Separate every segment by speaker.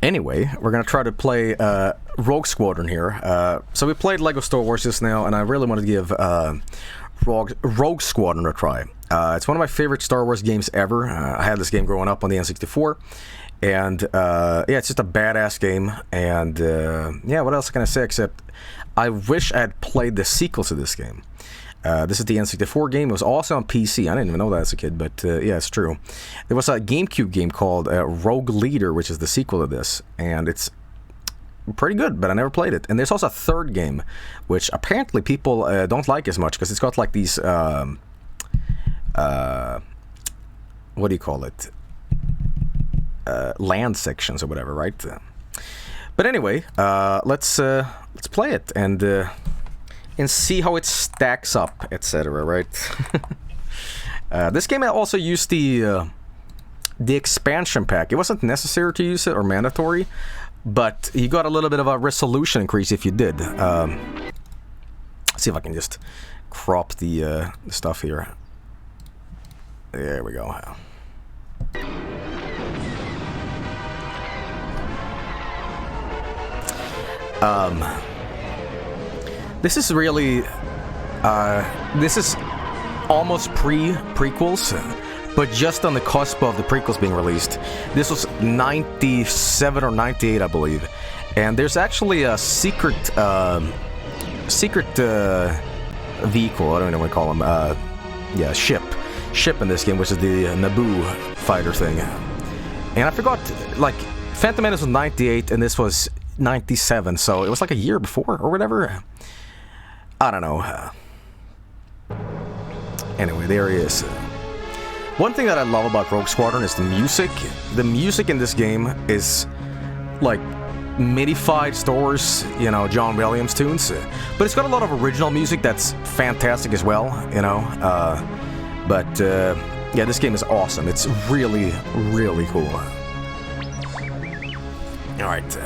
Speaker 1: Anyway, we're gonna try to play Rogue Squadron here. So we played Lego Star Wars just now, and I really want to give Rogue Squadron a try. It's one of my favorite Star Wars games ever. I had this game growing up on the N64, and yeah, it's just a badass game. And yeah, what else can I say except I wish I had played the sequel to this game. This is the N64 game. It was also on PC. I didn't even know that as a kid, but yeah, it's true. There was a GameCube game called Rogue Leader, which is the sequel to this, and it's pretty good, but I never played it. And there's also a third game, which apparently people don't like as much, because it's got like these, what do you call it? Land sections or whatever, right? But anyway, let's play it and see how it stacks up, etc. Right? This game also used the expansion pack. It wasn't necessary to use it or mandatory, but you got a little bit of a resolution increase if you did. Let's see if I can just crop the stuff here. There we go. This is really, this is almost prequels, but just on the cusp of the prequels being released. This was 97 or 98, I believe. And there's actually a secret vehicle, I don't know what to call them, yeah, ship in this game, which is the Naboo fighter thing. And I forgot, like, Phantom Menace was 98, and this was 97, so it was like a year before, or whatever. I don't know. Anyway, there he is. One thing that I love about Rogue Squadron is the music. The music in this game is like midified Star Wars, you know, John Williams tunes. But it's got a lot of original music that's fantastic as well, you know. But yeah, this game is awesome. It's really, really cool. Alright.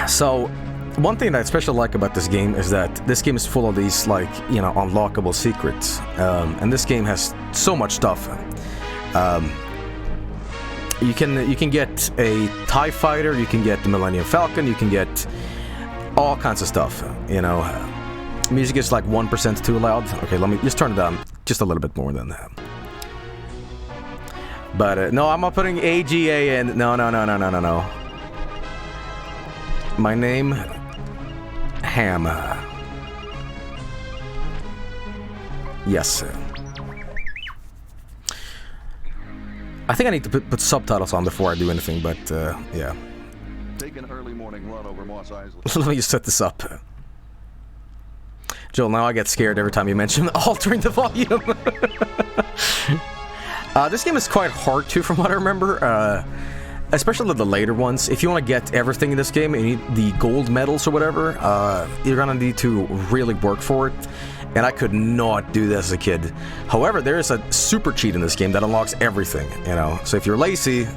Speaker 1: So, one thing that I especially like about this game is that this game is full of these, like, you know, unlockable secrets. And this game has so much stuff. You can get a TIE Fighter, you can get the Millennium Falcon, you can get all kinds of stuff, you know. Music is like 1% too loud. Okay, let me just turn it down just a little bit more than that. But, no, I'm not putting AGA in. No. My name, Ham. Yes. I think I need to put subtitles on before I do anything, but yeah.
Speaker 2: Take an early morning run over Moss Isley.
Speaker 1: Let me just set this up. Joel, now I get scared every time you mention altering the volume. This game is quite hard too, from what I remember. Especially the later ones. If you want to get everything in this game, and you need the gold medals or whatever, you're gonna need to really work for it. And I could not do this as a kid. However, there is a super cheat in this game that unlocks everything, you know. So if you're lazy...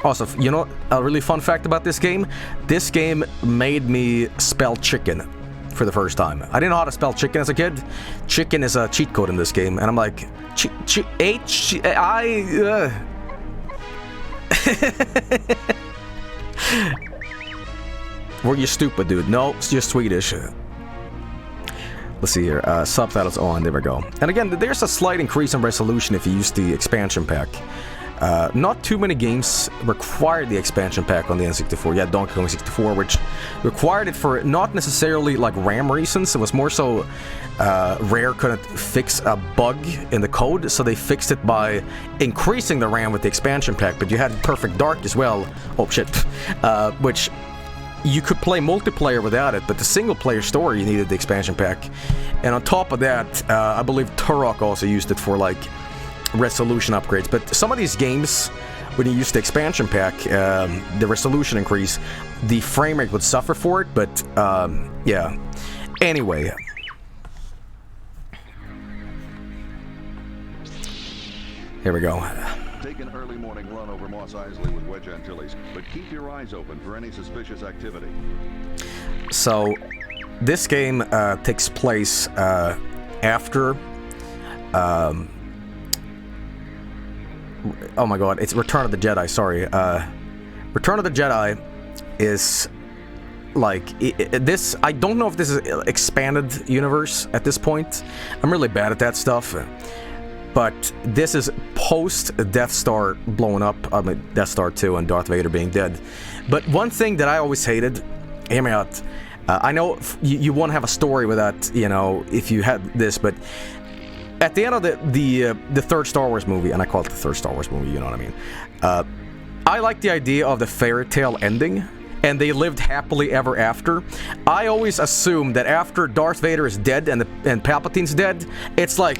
Speaker 1: Also, you know, a really fun fact about this game made me spell chicken for the first time. I didn't know how to spell chicken as a kid. Chicken is a cheat code in this game, and I'm like, Were you stupid, dude? No, it's just Swedish. Let's see here. Subtitles on. There we go. And again, there's a slight increase in resolution if you use the expansion pack. Not too many games required the expansion pack on the N64. Yeah, Donkey Kong 64, which required it for not necessarily like RAM reasons. It was more so Rare couldn't fix a bug in the code, so they fixed it by increasing the RAM with the expansion pack. But you had Perfect Dark as well. Oh shit. Which you could play multiplayer without it, but the single-player story you needed the expansion pack. And on top of that, I believe Turok also used it for like resolution upgrades. But some of these games, when you use the expansion pack, the resolution increase, the frame rate would suffer for it. But yeah. Anyway. Here we go.
Speaker 2: Take an early morning run over Moss Isley with Wedge Antilles, but keep your eyes open for any suspicious activity.
Speaker 1: So, this game takes place after Oh my god, it's Return of the Jedi, sorry. Return of the Jedi is... like, this... I don't know if this is expanded universe at this point. I'm really bad at that stuff. But this is post-Death Star blowing up. I mean, Death Star 2 and Darth Vader being dead. But one thing that I always hated... Hear me out. I know you won't have a story with that, you know, if you had this, but... At the end of the third Star Wars movie, and I call it the third Star Wars movie, you know what I mean? I like the idea of the fairy tale ending, and they lived happily ever after. I always assume that after Darth Vader is dead and Palpatine's dead, it's like...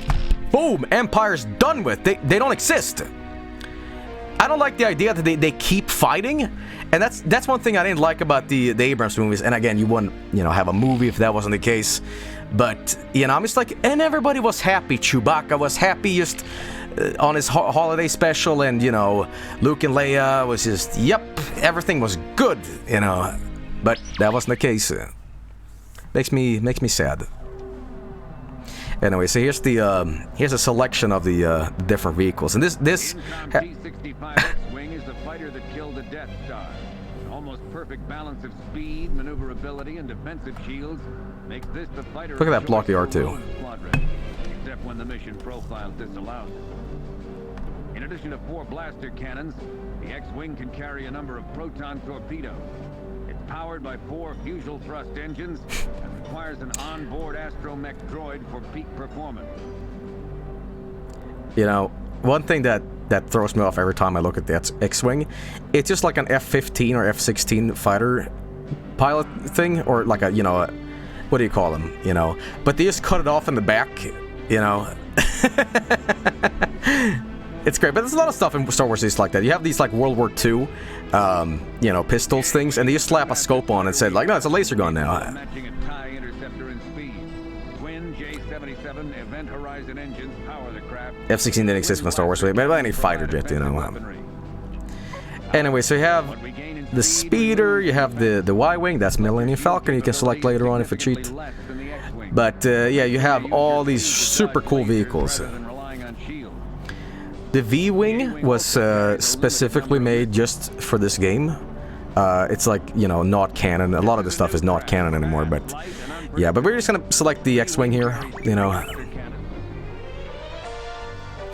Speaker 1: Boom! Empire's done with. They don't exist. I don't like the idea that they keep fighting, and that's one thing I didn't like about the Abrams movies. And again, you wouldn't, you know, have a movie if that wasn't the case. But you know, I'm just like, and everybody was happy. Chewbacca was happy just on his holiday special, and you know, Luke and Leia was just, yep, everything was good, you know. But that wasn't the case. Makes me sad. Anyway, so here's a selection of the different vehicles, and this
Speaker 3: T-65 X-Wing is the fighter that killed the Death Star. An almost perfect balance of speed, maneuverability, and defensive shields makes this the fighter.
Speaker 1: Look at that block the R2.
Speaker 3: Squadron, except when the mission profile disallows it. In addition to 4 blaster cannons, the X-Wing can carry a number of proton torpedoes. It's powered by 4 fusible thrust engines and requires an onboard astromech droid for peak performance.
Speaker 1: You know, one thing that throws me off every time I look at the X-Wing, it's just like an F-15 or F-16 fighter pilot thing, or like a, you know, what do you call them, you know? But they just cut it off in the back, you know? It's great, but there's a lot of stuff in Star Wars that's like that. You have these like World War II, you know, pistols things, and they just slap a scope on and say like, no, it's a laser gun now.
Speaker 3: Matching a TIE interceptor in speed. Twin J77 Event Horizon engines power the craft.
Speaker 1: F-16 didn't exist in the Star Wars, but any fighter jet, you know. Anyway, so you have the speeder, you have the Y-wing, that's Millennium Falcon. You can select later on if you cheat. But yeah, you have all these super cool vehicles. The V-Wing was specifically made just for this game. It's like, you know, not canon. A lot of the stuff is not canon anymore, but yeah, but we're just gonna select the X-Wing here, you know.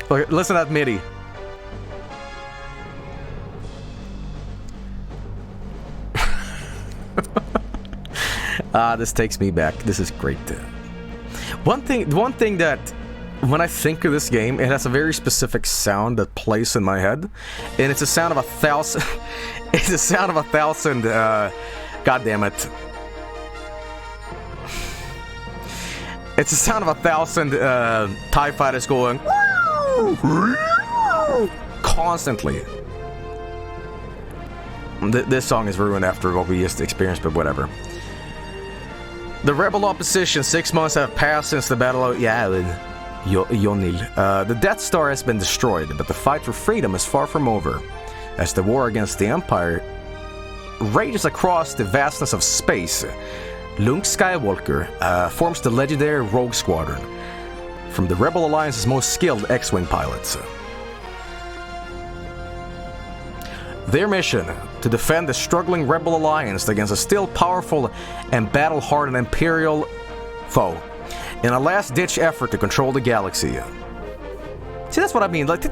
Speaker 1: Look, listen to that MIDI. This takes me back. This is great. One thing that, when I think of this game, it has a very specific sound that plays in my head, and it's a sound of 1,000. It's a sound of 1,000. God damn it! It's a sound of 1,000 TIE fighters going constantly. This song is ruined after what we just experienced, but whatever. The rebel opposition. 6 months have passed since the battle of Yonil. The Death Star has been destroyed, but the fight for freedom is far from over, as the war against the Empire rages across the vastness of space. Luke Skywalker forms the legendary Rogue Squadron, from the Rebel Alliance's most skilled X-Wing pilots. Their mission: to defend the struggling Rebel Alliance against a still powerful and battle-hardened Imperial foe, in a last-ditch effort to control the galaxy. See, that's what I mean. Like,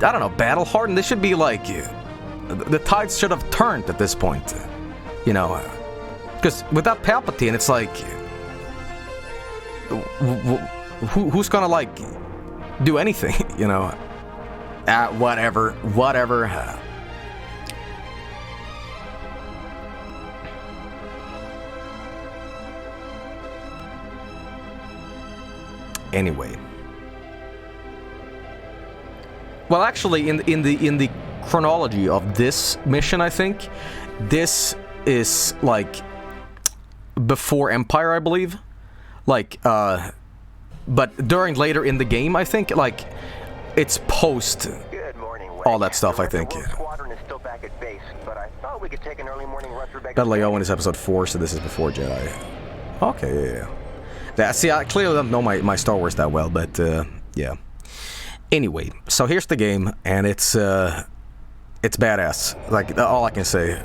Speaker 1: I don't know, battle-hardened. This should be like, the tides should have turned at this point, you know. Because without Palpatine, it's like, who's gonna like do anything, you know? Whatever. Anyway, well, actually, in the chronology of this mission, I think this is like before Empire, I believe. Like, but later in the game, I think, like, it's post all that stuff, I think.
Speaker 4: Squadron is still back at base, but I thought we could take an early morning run through
Speaker 1: Battle of Yavin is episode 4, so this is before Jedi. Okay, yeah. See, I clearly don't know my Star Wars that well, but, yeah. Anyway, so here's the game, and it's badass. Like, all I can say.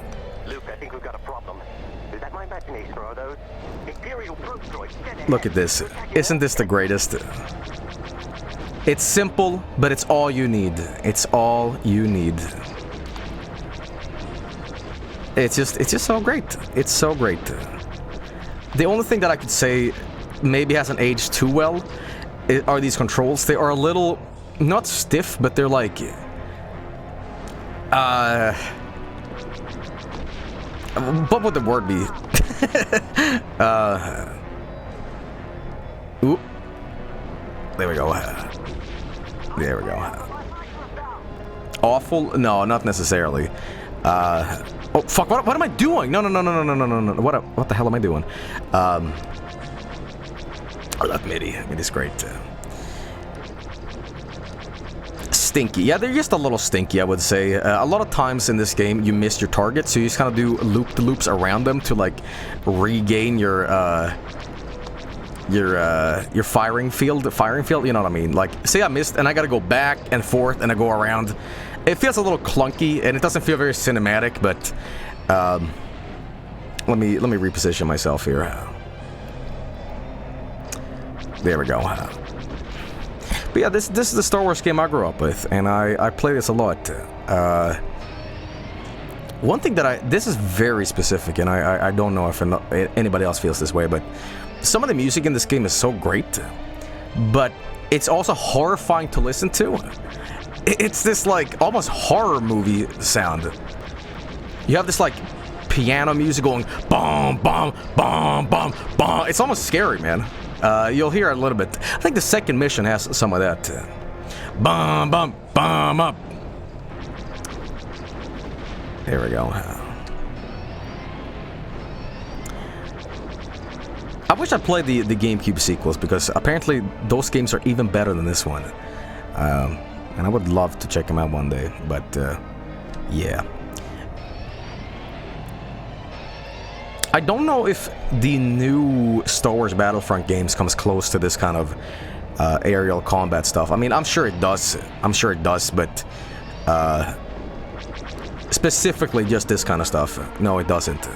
Speaker 4: Luke, I think we've got a problem. Is that my imagination, or are those Imperial probe droids dead ahead?
Speaker 1: Look at this. Isn't this the greatest? It's simple, but it's all you need. It's all you need. It's just so great. It's so great. The only thing that I could say maybe hasn't aged too well are these controls. They are a little, not stiff, but they're like, what would the word be? Oop. There we go. There we go. Awful? No, not necessarily. Oh, fuck, what am I doing? No. What the hell am I doing? Oh, that MIDI. MIDI's great. Stinky. Yeah, they're just a little stinky, I would say. A lot of times in this game, you miss your target, so you just kind of do loop-the-loops around them to, like, regain your firing field, you know what I mean? Like, say I missed, and I gotta go back and forth, and I go around. It feels a little clunky, and it doesn't feel very cinematic, but let me reposition myself here. There we go. But yeah, this is the Star Wars game I grew up with, and I play this a lot. One thing that this is very specific, and I don't know if anybody else feels this way, but some of the music in this game is so great, but it's also horrifying to listen to. It's this, like, almost horror movie sound. You have this, like, piano music going bum, bum, bum, bum, bum. It's almost scary, man. You'll hear it a little bit. I think the second mission has some of that. Bum, bum, bum, up. There we go. I wish I played the GameCube sequels, because apparently those games are even better than this one. And I would love to check them out one day, but yeah. I don't know if the new Star Wars Battlefront games comes close to this kind of aerial combat stuff. I mean, I'm sure it does. But specifically just this kind of stuff. No, it doesn't.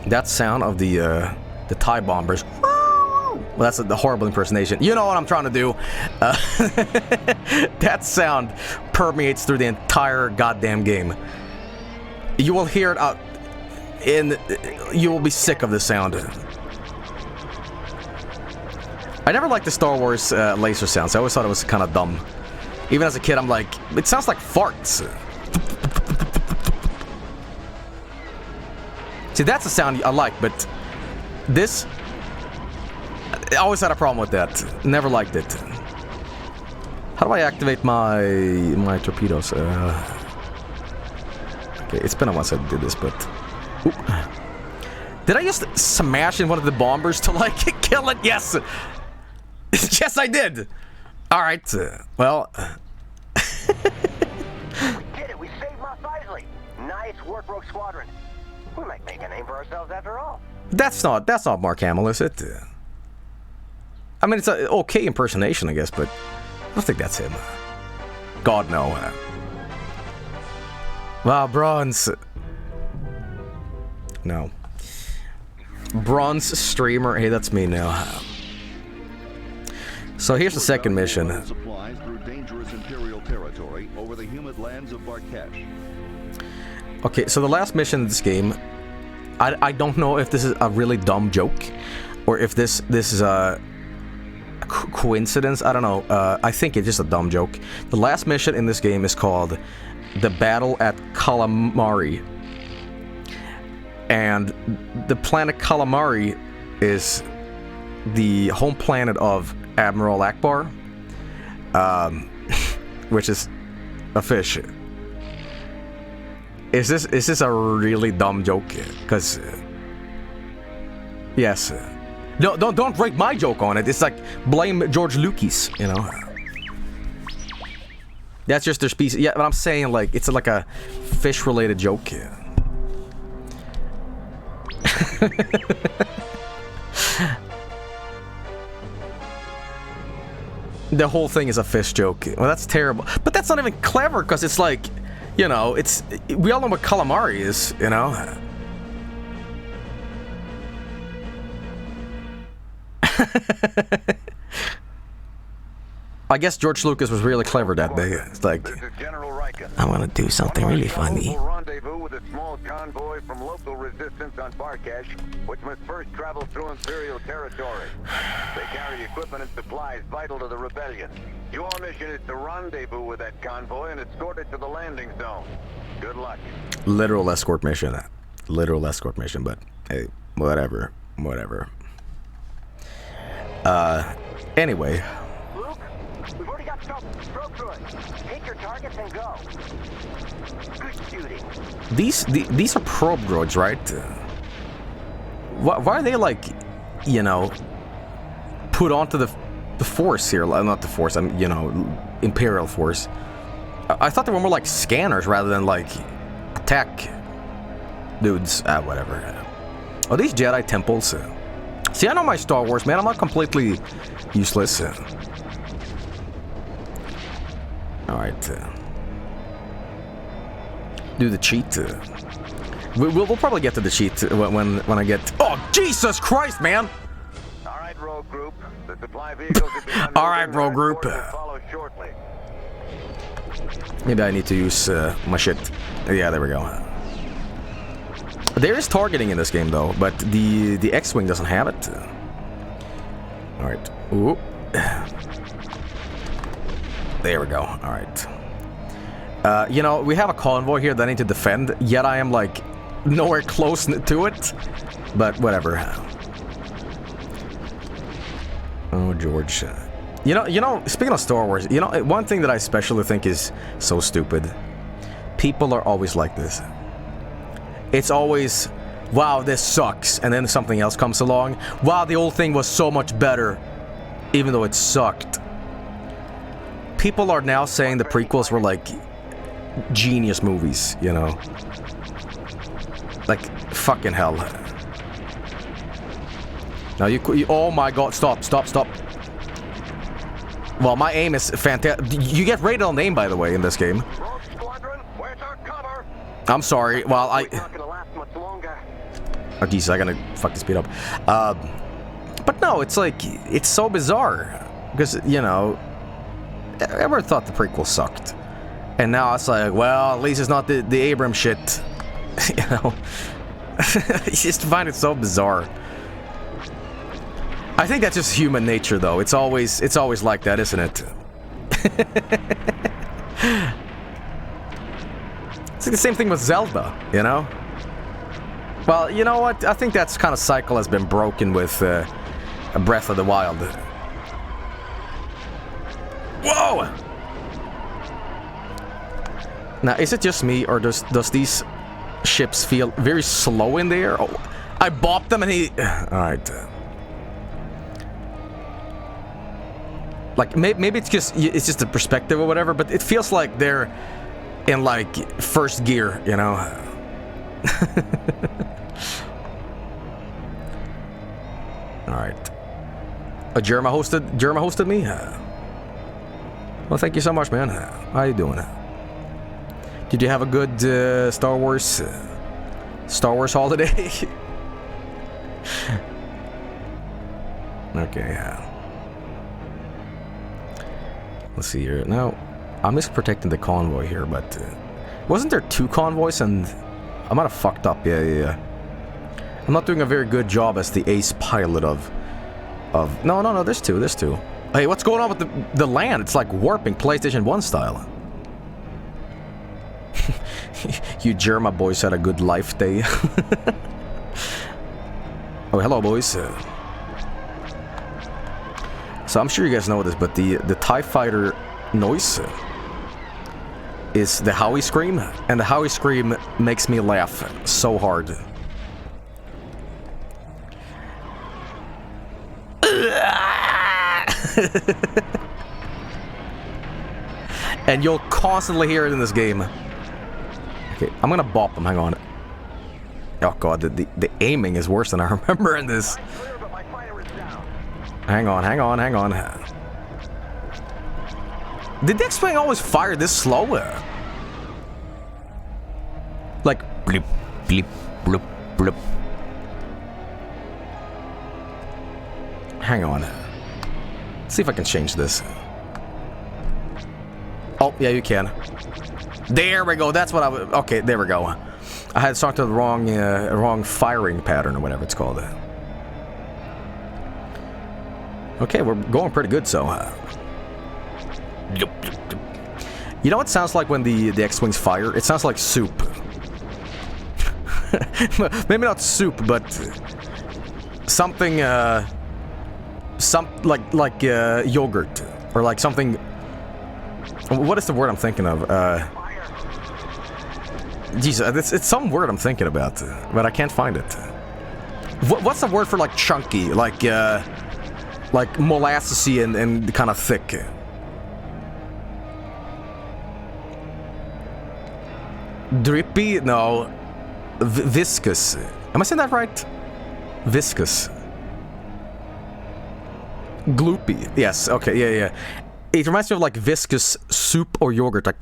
Speaker 1: That sound of the TIE bombers. Well, that's the horrible impersonation. You know what I'm trying to do. That sound permeates through the entire goddamn game. You will hear it out, and you will be sick of the sound. I never liked the Star Wars laser sounds. I always thought it was kind of dumb. Even as a kid, I'm like, it sounds like farts. See, that's a sound I like, but this, I always had a problem with that. Never liked it. How do I activate my torpedoes? Okay, it's been a while since I did this, but... Oop. Did I just smash in one of the bombers to, like, kill it? Yes! Yes, I did! Alright, well...
Speaker 4: We did it! We saved Mos Eisley! Nice work, Rogue Squadron. We might make a name for ourselves after all.
Speaker 1: That's not Mark Hamill, is it? I mean, it's an okay impersonation, I guess, but I don't think that's him. God, no. Wow, bronze. No. Bronze streamer. Hey, that's me now. So here's the second mission.
Speaker 2: Supplies through dangerous Imperial territory over the humid lands of Vargskelethor.
Speaker 1: Okay, so the last mission in this game, I don't know if this is a really dumb joke, or if this is a coincidence. I don't know. I think it's just a dumb joke. The last mission in this game is called The Battle at Calamari. And the planet Calamari is the home planet of Admiral Akbar, which is a fish. Is this a really dumb joke? Because yes, no, don't break my joke on it. It's like blame George Lucas, you know. That's just their species. Yeah, but I'm saying, like, it's like a fish-related joke. The whole thing is a fish joke. Well, that's terrible. But that's not even clever, because it's like, you know, it's... We all know what calamari is, you know? I guess George Lucas was really clever that day. It's like, I want to do something really funny.
Speaker 4: Rendezvous with a small convoy from local resistance on Varkesh, which must first travel through Imperial territory. They carry equipment and supplies vital to the rebellion. Your mission is to rendezvous with that convoy and escort it to the landing zone. Good luck.
Speaker 1: Literal escort mission. Literal escort mission, but hey, whatever. Whatever. Anyway.
Speaker 4: Luke, we've already got stroke through it. Take your targets and go. Good shooting.
Speaker 1: These are probe droids, right? Why are they like, you know, put onto the force here? Not the force, you know, Imperial force. I thought they were more like scanners rather than like attack dudes. Whatever. Are these Jedi temples? See, I know my Star Wars, man. I'm not completely useless. Alright. Do the cheat. We'll probably get to the cheat when I get... Oh, Jesus Christ, man!
Speaker 4: Alright, rogue group. The supply vehicles have been
Speaker 1: Alright, rogue group.
Speaker 4: follow shortly.
Speaker 1: Maybe I need to use my shit. Yeah, there we go. There is targeting in this game, though, but the X-Wing doesn't have it. Alright. Ooh. There we go. Alright. You know, we have a convoy here that I need to defend, yet I am, like, nowhere close to it. But whatever. Oh, George. You know, speaking of Star Wars, you know, one thing that I especially think is so stupid. People are always like this. It's always, wow, this sucks, and then something else comes along. Wow, the old thing was so much better, even though it sucked. People are now saying the prequels were like genius movies, you know? Like, fucking hell. Now you oh my god, stop. Well, my aim is fantastic. You get rated on aim, by the way, in this game.
Speaker 4: Squadron, where's our cover?
Speaker 1: I'm sorry, well,
Speaker 4: It's not gonna last much longer.
Speaker 1: Oh, Jesus, I gotta fuck this speed up. But no, it's like, it's so bizarre. Because, you know, everyone thought the prequel sucked. And now it's like, well, at least it's not the Abrams shit. You know? I just find it so bizarre. I think that's just human nature, though. It's always like that, isn't it? It's like the same thing with Zelda, you know? Well, you know what? I think that kind of cycle has been broken with Breath of the Wild. Whoa! Now, is it just me, or does these ships feel very slow in the air? Oh, I bopped them and he... Alright. Like, maybe it's just the perspective or whatever, but it feels like they're in, like, first gear, you know? Alright. Jerma hosted me? Well, thank you so much, man. How you doing? Did you have a good Star Wars holiday? Okay, let's see here. Now, I'm just protecting the convoy here, but wasn't there 2 convoys? And I might have fucked up. Yeah. I'm not doing a very good job as the ace pilot of. No. There's two. Hey, what's going on with the land? It's like warping PlayStation 1 style. You Germa boys had a good life day. Oh, hello, boys. So I'm sure you guys know this, but the TIE Fighter noise is the Howie scream, and the Howie scream makes me laugh so hard. And you'll constantly hear it in this game. Okay, I'm gonna bop them, hang on. Oh god, the aiming is worse than I remember in this. Hang on. Did the X-Wing always fire this slow? Like, blip, blip, blip, blip. Hang on. Let's see if I can change this. Oh, yeah, you can. There we go. That's what I was... Okay, there we go. I had started the wrong firing pattern or whatever it's called. Okay, we're going pretty good, so... You know what it sounds like when the X-Wings fire? It sounds like soup. Maybe not soup, but... something, like yogurt. Or like something... What is the word I'm thinking of? Jesus, it's some word I'm thinking about, but I can't find it. What's the word for like chunky, like molassesy and kind of thick? Drippy? No. Viscous. Am I saying that right? Viscous. Gloopy. Yes. Okay. Yeah. It reminds me of like viscous soup or yogurt, like.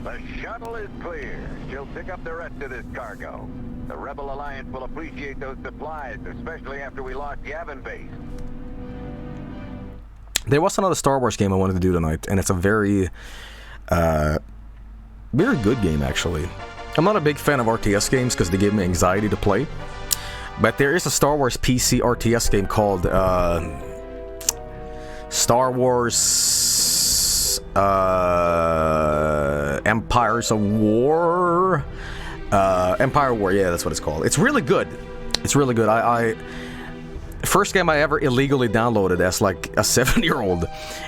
Speaker 4: The shuttle is clear. She'll pick up the rest of this cargo. The Rebel Alliance will appreciate those supplies, especially after we lost Yavin Base.
Speaker 1: There was another Star Wars game I wanted to do tonight, and it's a very good game, actually. I'm not a big fan of RTS games because they give me anxiety to play. But there is a Star Wars PC RTS game called Star Wars Empires of War. Empire War, yeah, that's what it's called. It's really good. It's really good. First game I ever illegally downloaded as like a 7-year-old.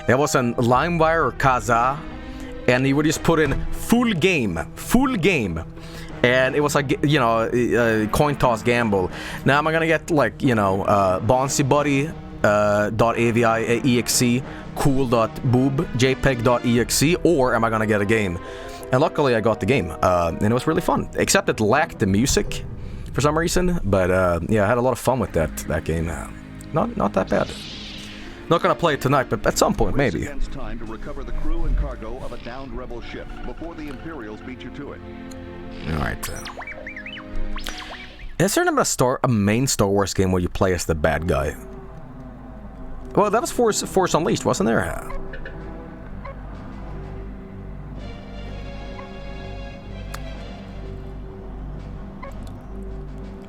Speaker 1: It was on LimeWire or Kazaa, and you would just put in full game. And it was like, you know, coin toss gamble. Now am I gonna get like, you know, bonsybuddy.avi.exe, cool.boob, jpeg.exe, or am I gonna get a game? And luckily I got the game, and it was really fun. Except it lacked the music for some reason, but yeah, I had a lot of fun with that game. Not that bad. Not gonna play it tonight, but at some point maybe.
Speaker 2: Against time to recover the crew and cargo of a downed rebel ship before the Imperials beat you to it.
Speaker 1: Alright. Is there a main Star Wars game where you play as the bad guy? Well, that was Force Unleashed, wasn't there?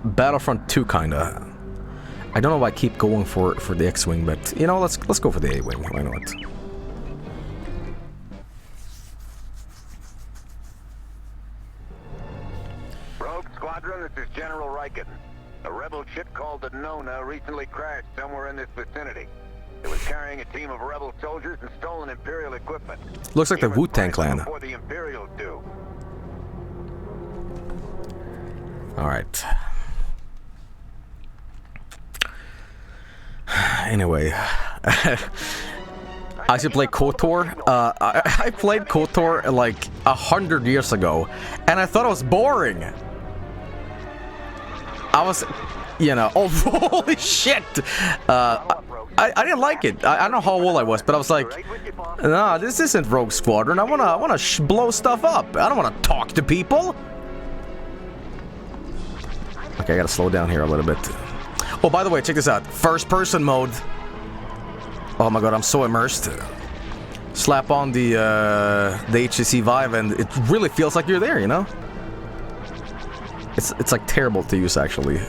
Speaker 1: Battlefront 2, kinda. I don't know why I keep going for the X-Wing, but, you know, let's go for the A-Wing. Why not?
Speaker 4: Squadron, this is General Riken. A rebel ship called the Nona recently crashed somewhere in this vicinity. It was carrying a team of rebel soldiers and stolen Imperial equipment.
Speaker 1: Looks like the Wu-Tang Clan.
Speaker 4: Before the Imperials do.
Speaker 1: Alright. Anyway. I should play KOTOR. I played KOTOR like 100 years ago, and I thought it was boring. I was, you know, oh, holy shit! I didn't like it. I don't know how old I was, but I was like, nah, this isn't Rogue Squadron. I wanna blow stuff up. I don't wanna talk to people. Okay, I gotta slow down here a little bit. Oh, by the way, check this out. First person mode. Oh my god, I'm so immersed. Slap on the HTC Vive, and it really feels like you're there, you know? It's like terrible to use, actually.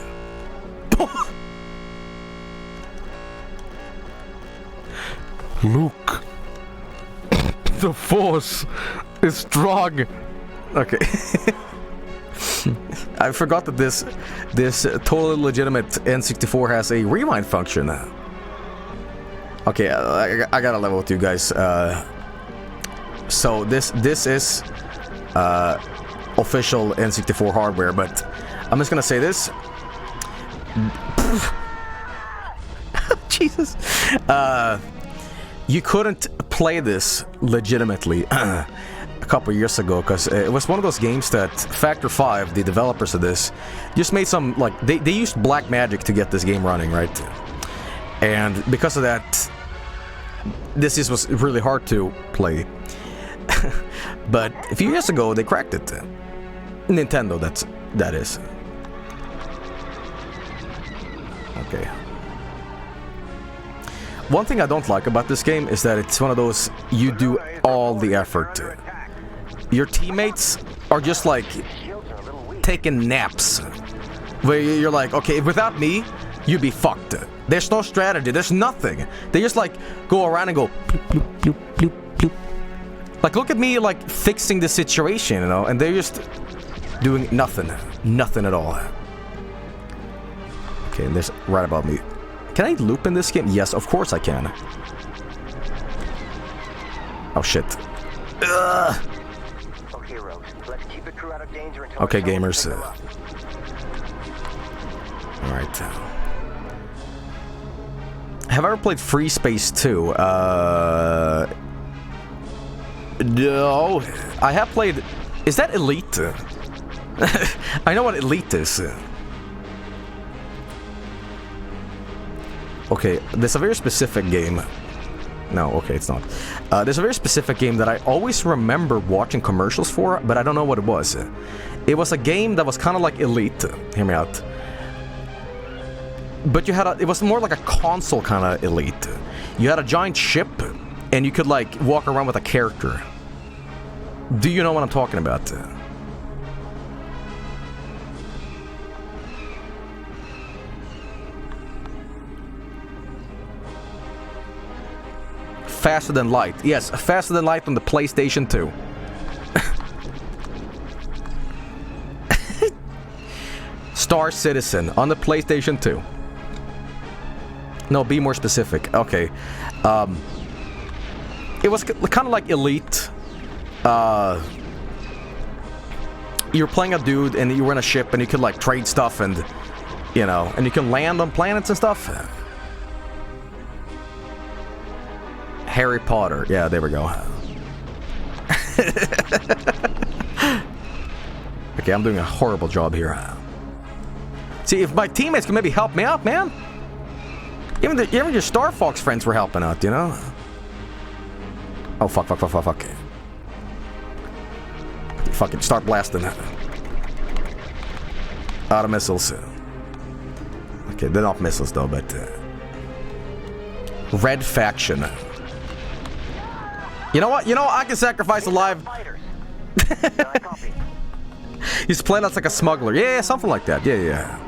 Speaker 1: Luke, the Force is strong. Okay. I forgot that this totally legitimate N64 has a rewind function. Okay, I gotta level with you guys. So this is official N64 hardware, but I'm just gonna say this. Jesus. You couldn't play this legitimately a couple years ago because it was one of those games that Factor 5, the developers of this, just made some, like, they used black magic to get this game running, right? And because of that, this was really hard to play. But a few years ago, they cracked it. Nintendo, that is. Okay. One thing I don't like about this game is that it's one of those, you do all the effort. Your teammates are just like taking naps. Where you're like, okay, without me, you'd be fucked. There's no strategy, there's nothing. They just like go around and go bloop, bloop, bloop, bloop, bloop. Like, look at me like fixing the situation, you know, and they're just doing nothing. Nothing at all. Okay, and there's right above me. Can I loop in this game? Yes, of course I can. Oh shit. Ugh. Okay, gamers. Alright. Have I ever played Free Space 2? No. I have played... Is that Elite? I know what Elite is. Okay, there's a very specific game. No, okay, it's not. There's a very specific game that I always remember watching commercials for, but I don't know what it was. It was a game that was kind of like Elite. Hear me out. But you had it was more like a console kind of Elite. You had a giant ship, and you could like walk around with a character. Do you know what I'm talking about? Faster Than Light. Yes, Faster Than Light on the PlayStation 2. Star Citizen on the PlayStation 2. No, be more specific. Okay. It was kind of like Elite. You're playing a dude and you were in a ship and you could like trade stuff and, you know, and you can land on planets and stuff. Harry Potter. Yeah, there we go. Okay, I'm doing a horrible job here. See, if my teammates can maybe help me out, man. Even your Star Fox friends were helping out, you know? Oh, fuck. Fucking start blasting. Out of missiles. Okay, they're not missiles though, but... Red Faction. You know what? I can sacrifice a live... He's playing us like a smuggler. Yeah, something like that. Yeah.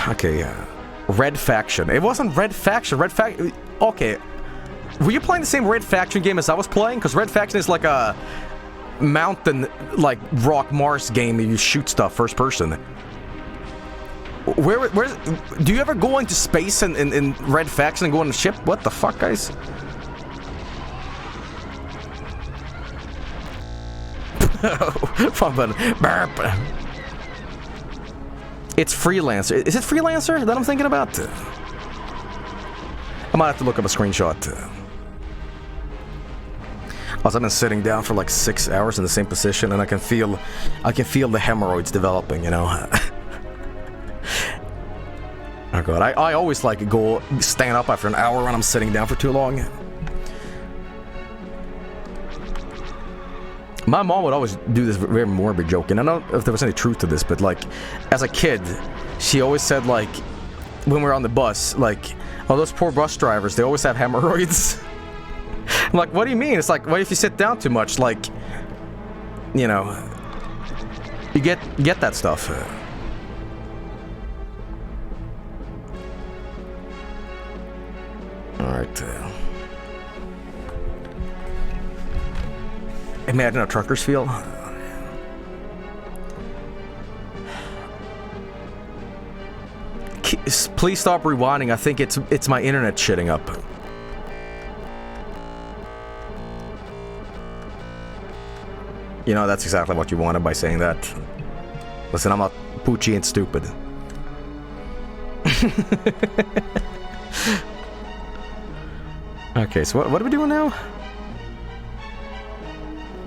Speaker 1: Okay, Red Faction. It wasn't Red Faction. Okay. Were you playing the same Red Faction game as I was playing? Because Red Faction is like a mountain, like rock Mars game where you shoot stuff first person. Where do you ever go into space in Red Faction and go on a ship? What the fuck, guys? Fun button. Burp. It's Freelancer. Is it Freelancer that I'm thinking about? I might have to look up a screenshot. Also, I've been sitting down for like 6 hours in the same position, and I can feel the hemorrhoids developing, you know. Oh god, I always like go stand up after an hour when I'm sitting down for too long. My mom would always do this very morbid joke, and I don't know if there was any truth to this, but like, as a kid, she always said like, when we were on the bus, like, oh, those poor bus drivers, they always have hemorrhoids. I'm like, what do you mean? It's like, what if you sit down too much? Like, you know, you get that stuff. Alright. Imagine how truckers feel. Please stop rewinding. I think it's my internet shitting up. You know, that's exactly what you wanted by saying that. Listen, I'm not Poochie and stupid. Okay, so what are we doing now?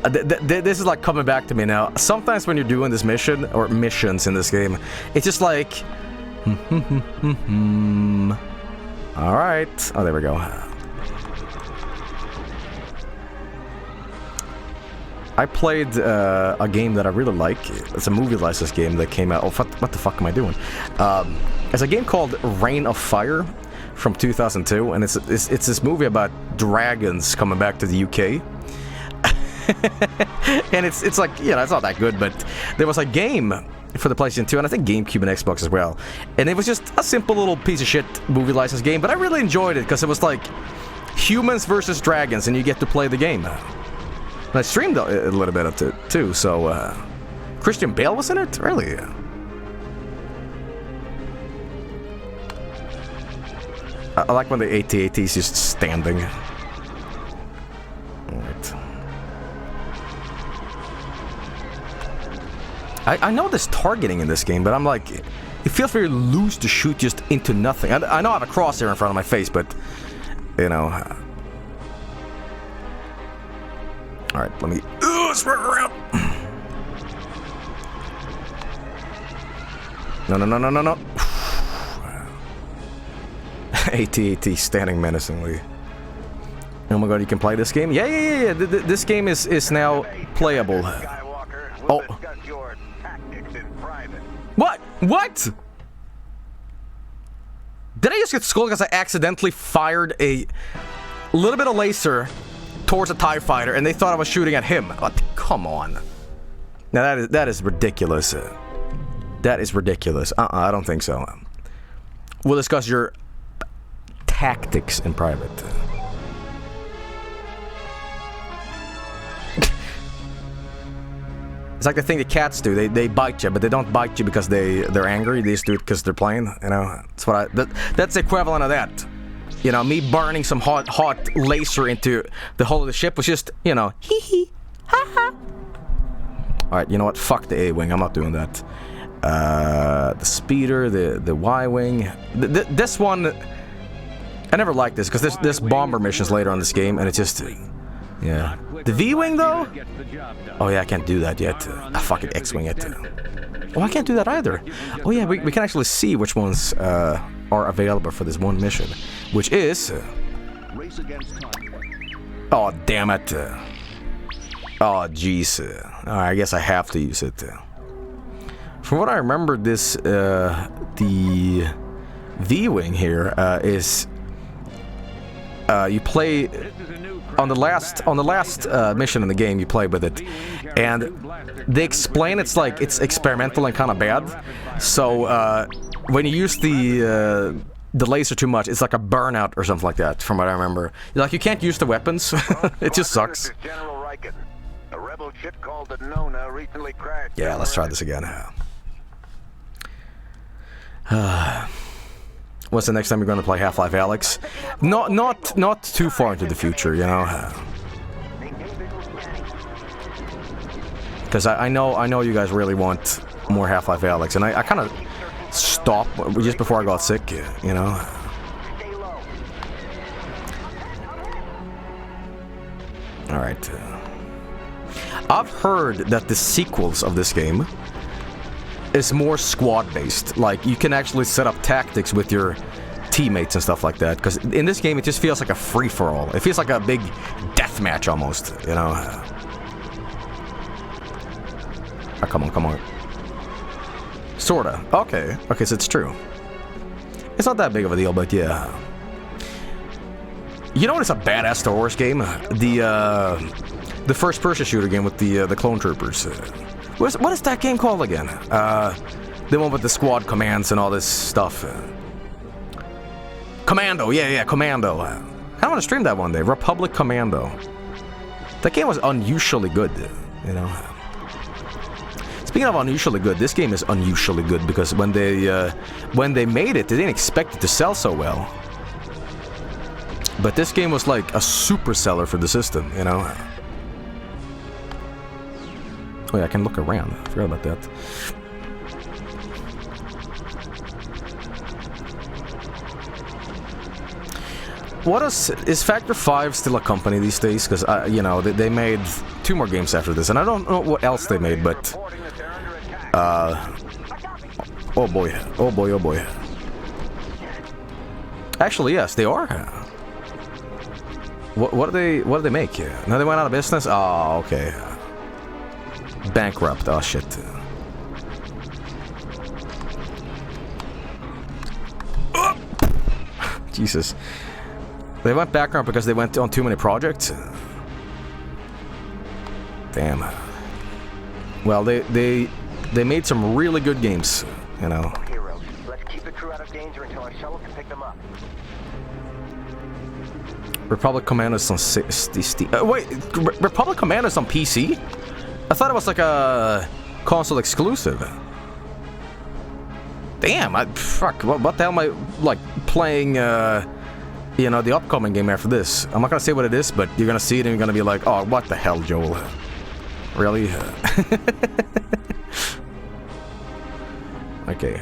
Speaker 1: This is like coming back to me now. Sometimes when you're doing this mission, or missions in this game, it's just like... Alright. Oh, there we go. I played a game that I really like. It's a movie license game that came out... Oh, what the fuck am I doing? It's a game called Reign of Fire from 2002, and it's this movie about dragons coming back to the UK. And it's like, you know, it's not that good, but there was a game for the PlayStation 2, and I think GameCube and Xbox as well. And it was just a simple little piece of shit movie license game, but I really enjoyed it because it was like humans versus dragons, and you get to play the game. And I streamed a little bit of it too, so Christian Bale was in it? Really? I like when the AT-AT is just standing. Alright. I know there's targeting in this game, but I'm like... It feels very loose to shoot just into nothing. I know I have a crosshair in front of my face, but... You know... Alright, let me... Spread around! No. AT-AT standing menacingly. Oh my god, you can play this game? Yeah. This game is now playable. Oh. What? Did I just get scolded because I accidentally fired a little bit of laser towards a TIE fighter and they thought I was shooting at him? Oh, come on. Now that is ridiculous. That is ridiculous. I don't think so. We'll discuss your tactics in private. It's like the thing the cats do. They bite you, but they don't bite you because they're angry. They just do it because they're playing. You know, that's the equivalent of that. You know, me burning some hot laser into the hull of the ship was just, you know, hee hee, ha ha. All right, you know what? Fuck the A-wing. I'm not doing that. The speeder, the Y-wing. This one, I never liked this because there's bomber missions later on this game, and it's just, yeah. The V-wing though? Oh yeah, I can't do that yet. I fucking X-wing it. Oh, I can't do that either. Oh yeah, we can actually see which ones are available for this one mission, which is. Oh damn it! Oh jeez. I guess I have to use it. From what I remember, this the V-wing here is you play on the last mission in the game. You play with it, and they explain it's like it's experimental and kind of bad. So when you use the laser too much, it's like a burnout or something like that. From what I remember, like you can't use the weapons. It just sucks.
Speaker 4: A rebel ship called the Nona recently crashed.
Speaker 1: Yeah, let's try this again. What's the next time you're going to play Half-Life Alyx? Not too far into the future, you know. Because I know you guys really want more Half-Life Alyx, and I kind of stopped just before I got sick, you know. All right. I've heard that the sequels of this game is more squad-based. Like, you can actually set up tactics with your teammates and stuff like that. Because in this game, it just feels like a free-for-all. It feels like a big deathmatch almost, you know? Oh, come on. Sorta. Okay, so it's true. It's not that big of a deal, but yeah. You know what is a badass Star Wars game? The first-person shooter game with the clone troopers. What is that game called again? The one with the squad commands and all this stuff. Commando, yeah, Commando. I want to stream that one day. Republic Commando. That game was unusually good, you know. Speaking of unusually good, this game is unusually good because when they made it, they didn't expect it to sell so well. But this game was like a super seller for the system, you know. Oh yeah, I can look around. I forgot about that. Is Factor 5 still a company these days? Because you know they made made 2 more games after this, and I don't know what else they made, but... oh boy, oh boy, oh boy. Actually, yes, they are. What do they make? Now they went out of business? Oh, okay. Bankrupt, oh shit. Jesus. They went bankrupt because they went on too many projects? Damn. Well, they made some really good games, you know.
Speaker 4: Heroes, let's keep the crew out of danger until our shuttle can pick them up.
Speaker 1: Republic Commandos on wait, Republic Commandos on PC? I thought it was like a console exclusive. Damn, fuck, what the hell am I, like, playing, you know, the upcoming game after this? I'm not gonna say what it is, but you're gonna see it and you're gonna be like, oh, what the hell, Joel? Really? Okay.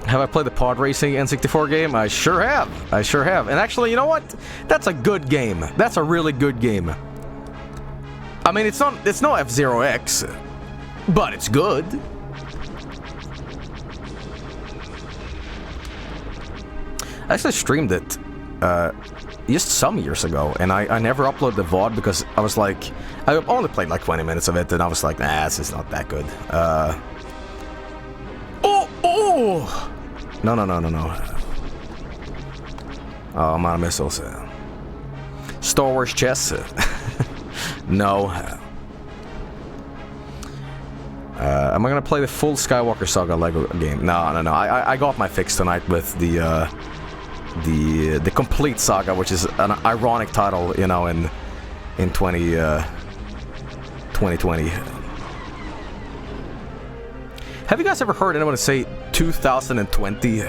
Speaker 1: Have I played the pod racing N64 game? I sure have. I sure have. And actually, you know what? That's a good game. That's a really good game. I mean, it's no F-Zero X, but it's good. I actually streamed it just some years ago, and I never uploaded the VOD because I was like, I only played like 20 minutes of it, and I was like, nah, this is not that good. Oh! No. Oh, I'm out of missiles. Star Wars chess? No. Am I gonna play the full Skywalker Saga Lego game? No. I got my fix tonight with the complete saga, which is an ironic title, you know, in 2020. Have you guys ever heard anyone say 2020?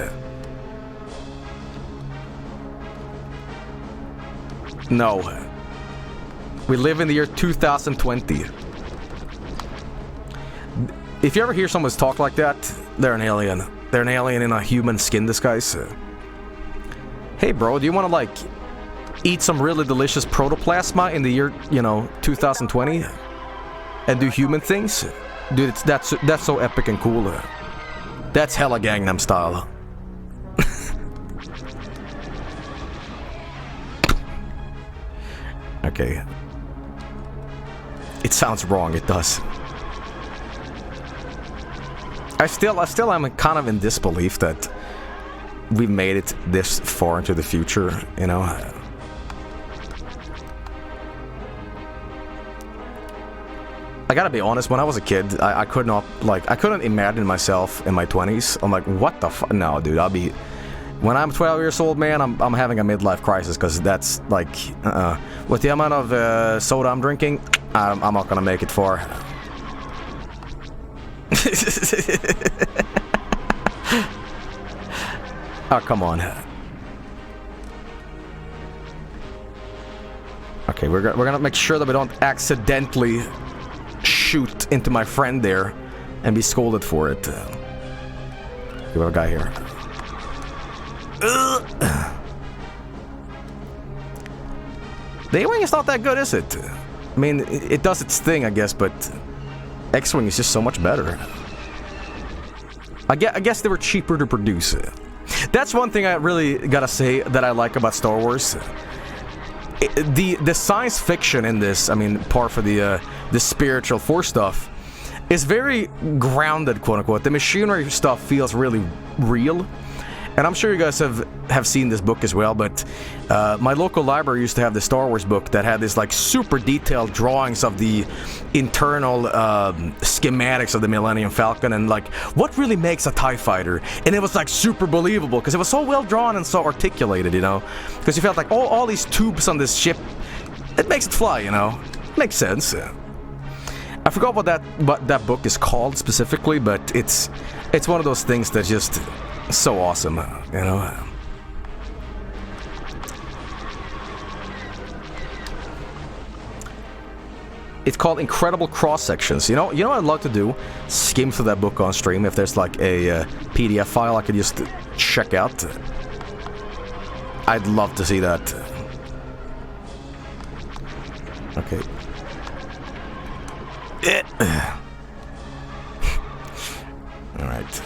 Speaker 1: No. We live in the year 2020. If you ever hear someone talk like that, they're an alien. They're an alien in a human skin disguise. Hey bro, do you want to like eat some really delicious protoplasma in the year, you know, 2020? And do human things? Dude, that's so epic and cool. That's hella Gangnam Style. Okay. It sounds wrong, it does. I still am kind of in disbelief that we made it this far into the future, you know. I gotta be honest, when I was a kid, I could not, like, I couldn't imagine myself in my 20s. I'm like, what the fuck? No, dude, when I'm 12 years old, man, I'm having a midlife crisis, because that's, like, with the amount of soda I'm drinking, I'm not gonna make it far. Oh, come on. Okay, we're gonna make sure that we don't accidentally shoot into my friend there and be scolded for it. We have a guy here. The A-Wing is not that good, is it? I mean, it does its thing, I guess, but X-Wing is just so much better. I guess they were cheaper to produce. That's one thing I really gotta say that I like about Star Wars. The science fiction in this, I mean, par for the spiritual force stuff, is very grounded, quote unquote. The machinery stuff feels really real. And I'm sure you guys have seen this book as well, but my local library used to have the Star Wars book that had this like super detailed drawings of the internal schematics of the Millennium Falcon and like what really makes a TIE fighter. And it was like super believable because it was so well drawn and so articulated, you know, because you felt like all these tubes on this ship, it makes it fly, you know. Makes sense. I forgot what that book is called specifically, but it's one of those things that's just so awesome, you know. It's called Incredible Cross Sections. You know what I'd love to do? Skim through that book on stream. If there's like a PDF file I could just check out, I'd love to see that. Okay. Alright.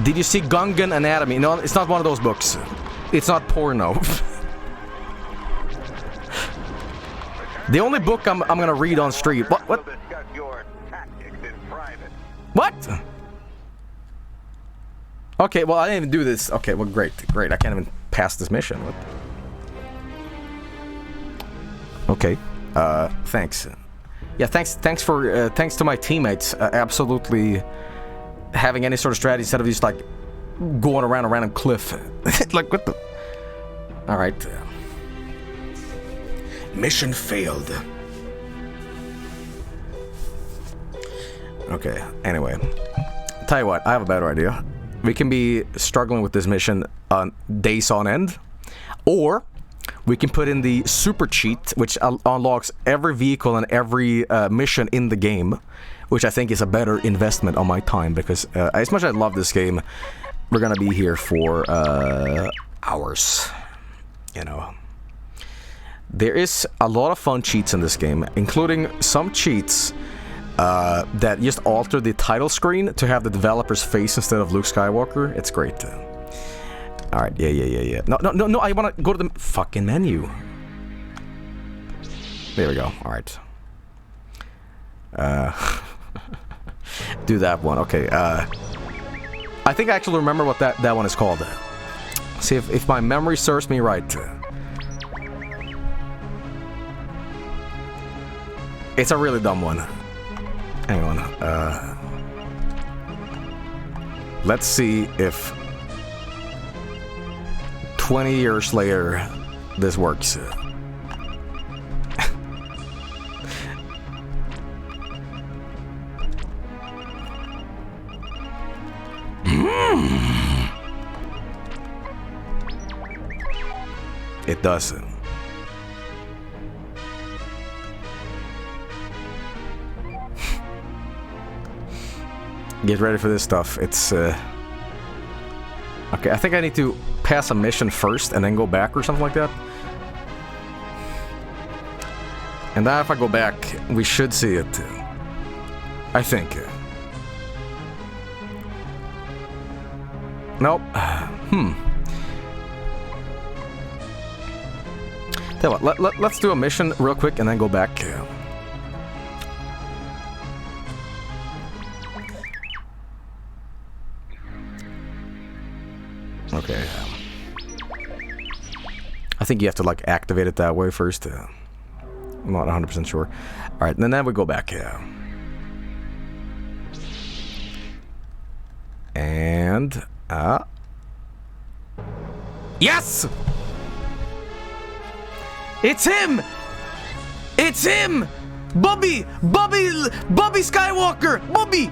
Speaker 1: Did you see Gungan Anatomy? No, it's not one of those books. It's not porno. The only book I'm gonna read on stream. What?
Speaker 4: We'll discuss your tactics in private.
Speaker 1: What? Okay, well I didn't even do this. Okay, well great. I can't even pass this mission. What? Okay. Thanks. Yeah, thanks to my teammates. Absolutely having any sort of strategy instead of just like going around a random cliff. Like what the? All right. Mission failed. Okay. Anyway, tell you what, I have a better idea. We can be struggling with this mission on days on end, or we can put in the super cheat, which unlocks every vehicle and every mission in the game, which I think is a better investment on my time, because as much as I love this game, we're gonna be here for hours, you know. There is a lot of fun cheats in this game, including some cheats that just alter the title screen to have the developer's face instead of Luke Skywalker. It's great. Alright, yeah. No, I wanna go to the fucking menu. There we go, alright. Do that one, okay. I think I actually remember what that one is called. See if my memory serves me right. It's a really dumb one. Hang on. Let's see if 20 years later this works. It doesn't. Get ready for this stuff. It's okay, I think I need to pass a mission first and then go back or something like that. And then if I go back, we should see it. I think. Nope. Tell you what, let's do a mission real quick and then go back. Okay. I think you have to like activate it that way first. I'm not 100% sure. Alright, and then we go back. And yes! It's him! It's him! Bobby Skywalker! Bobby!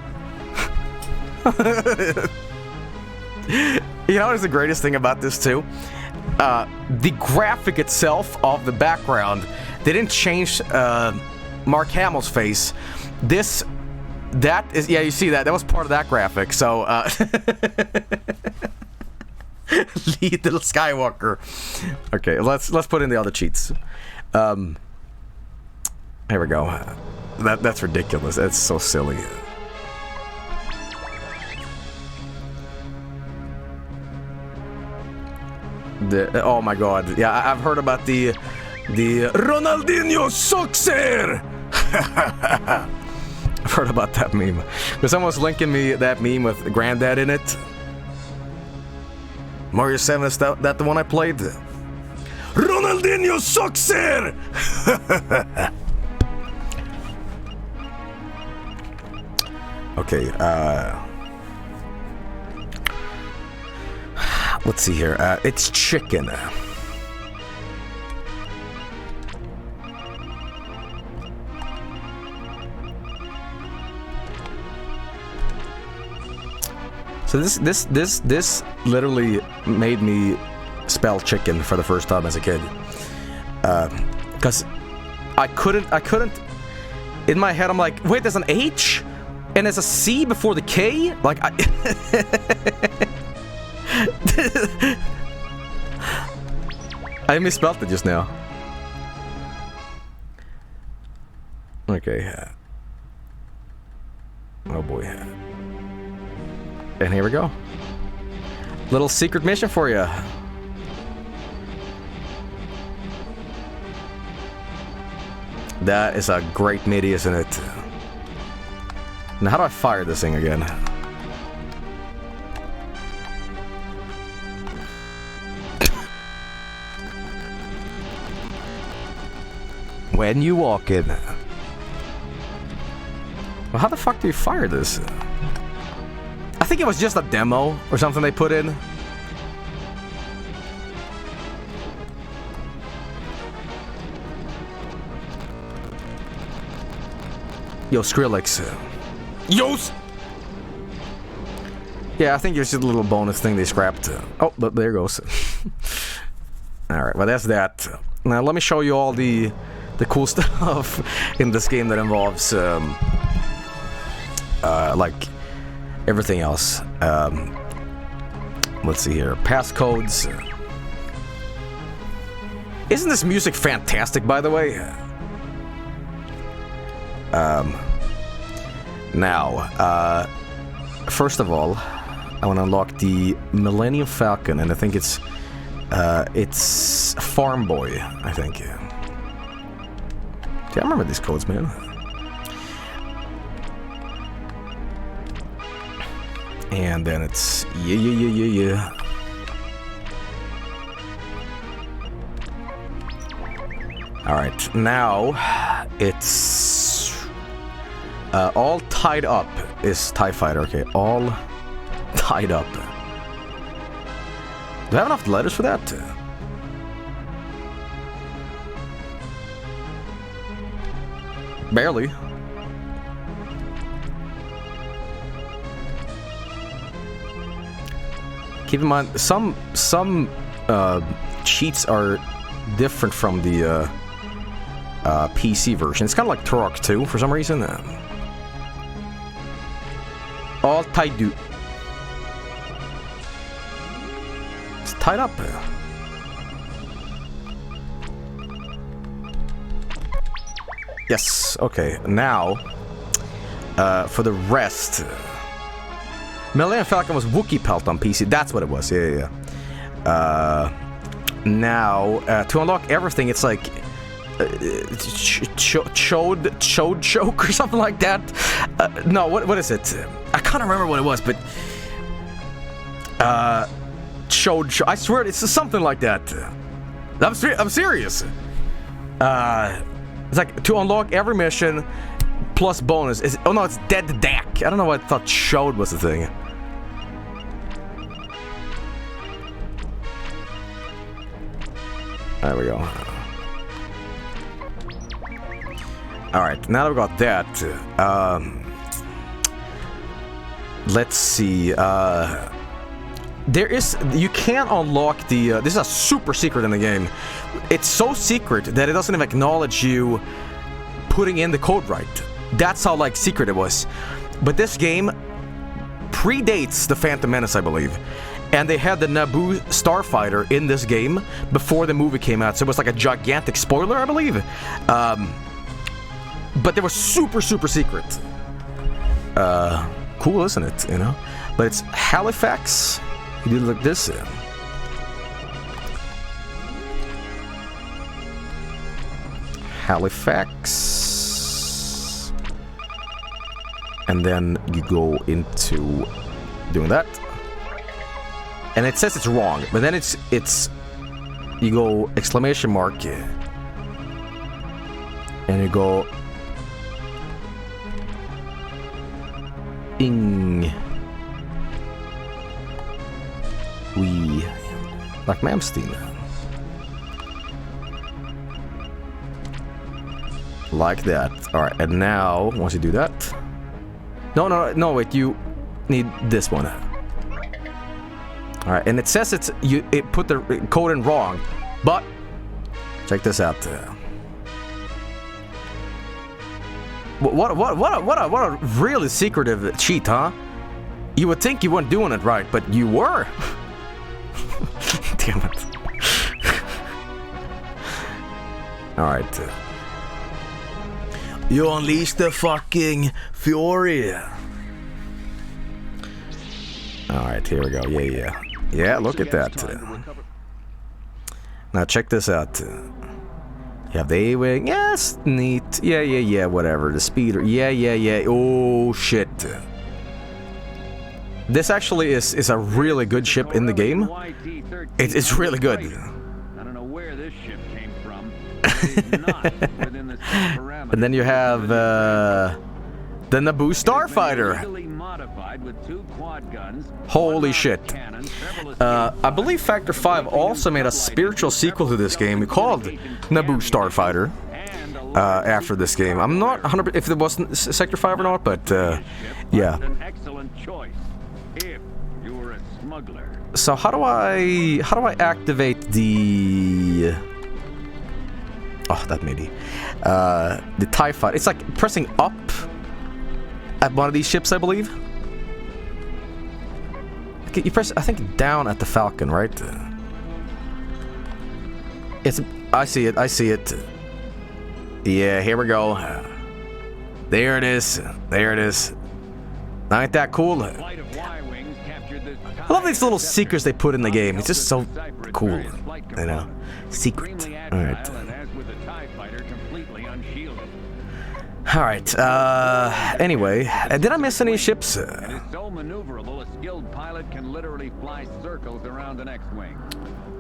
Speaker 1: You know what's the greatest thing about this too? The graphic itself of the background, they didn't change Mark Hamill's face. That is, yeah, you see that was part of that graphic. So little Skywalker. Okay, let's put in the other cheats. Here we go. That's ridiculous. That's so silly. Oh my god. Yeah, I've heard about the Ronaldinho Soxer. I've heard about that meme. There's someone's linking me that meme with Granddad in it. Mario 7, is that the one I played? Ronaldinho Soxer! Okay, let's see here. It's chicken. So this literally made me spell chicken for the first time as a kid. Because I couldn't. In my head, I'm like, wait, there's an H, and there's a C before the K. Like I misspelled it just now. Okay. Oh boy. And here we go. Little secret mission for you. That is a great MIDI, isn't it? Now, how do I fire this thing again? When you walk in. Well, how the fuck do you fire this? I think it was just a demo or something they put in. Yo, Skrillex. Yos! Yeah, I think it's just a little bonus thing they scrapped. Oh, but there goes. Alright, well that's that. Now let me show you all the cool stuff in this game that involves like everything else. Let's see here. Passcodes. Isn't this music fantastic, by the way? Now, first of all, I want to unlock the Millennium Falcon, and I think it's Farm Boy, I think. Yeah, I remember these codes, man. And then it's yeah. Alright, now it's all tied up is TIE Fighter. Okay, all tied up. Do I have enough letters for that? Barely. Keep in mind, some cheats are different from the PC version. It's kind of like Turok 2 for some reason. All tied up. It's tied up. Yes, okay. Now, for the rest... Millennium Falcon was Wookiee Pelt on PC. That's what it was. Yeah. Now, to unlock everything, it's like... Chode choke or something like that. No, what is it? I can't remember what it was, but chode. I swear it's something like that. I'm serious. It's like to unlock every mission plus bonus. Oh no, it's Dead Dak. I don't know why I thought chode was the thing. There we go. Alright, now that we got that, let's see, you can unlock the, this is a super secret in the game. It's so secret that it doesn't even acknowledge you putting in the code right. That's how, like, secret it was. But this game predates the Phantom Menace, I believe. And they had the Naboo Starfighter in this game before the movie came out, so it was like a gigantic spoiler, I believe. But they were super secret. Cool, isn't it? You know? But it's Halifax. You do it like this. Halifax. And then you go into doing that. And it says it's wrong, but then it's you go exclamation mark. And you go Ing. We like Malmsteen. Like that. Alright, and now once you do that. No, wait, you need this one. Alright, and it says it put the code in wrong, but check this out. What a really secretive cheat, huh? You would think you weren't doing it right, but you were. Damn it. Alright. You unleash the fucking fury. Alright, here we go. Yeah. Yeah, look at that. Now check this out. You have the A-Wing. Yes, neat. Yeah, whatever. The speeder. Yeah. Oh, shit. This actually is a really good ship in the game. It's really good.
Speaker 3: I don't know where this ship came from. It's not within the same parameters.
Speaker 1: And then you have the Naboo Starfighter.
Speaker 3: Modified with 2 quad guns.
Speaker 1: Holy shit. I believe Factor 5 also made a spiritual sequel to this game called Naboo Starfighter after this game. I'm not 100% if it wasn't Sector 5 or not, but yeah.
Speaker 3: An excellent choice if you were a smuggler.
Speaker 1: So how do I activate the that maybe the TIE Fighter? It's like pressing up at one of these ships, I believe. Okay, you press, I think, down at the Falcon, right? I see it. Yeah, here we go. There it is. Ain't that cool? I love these little secrets they put in the game. It's just so cool, you know. Secret. All right. All right. Anyway, did I miss any ships?
Speaker 3: It is so maneuverable, a skilled pilot can literally fly circles around an X-wing.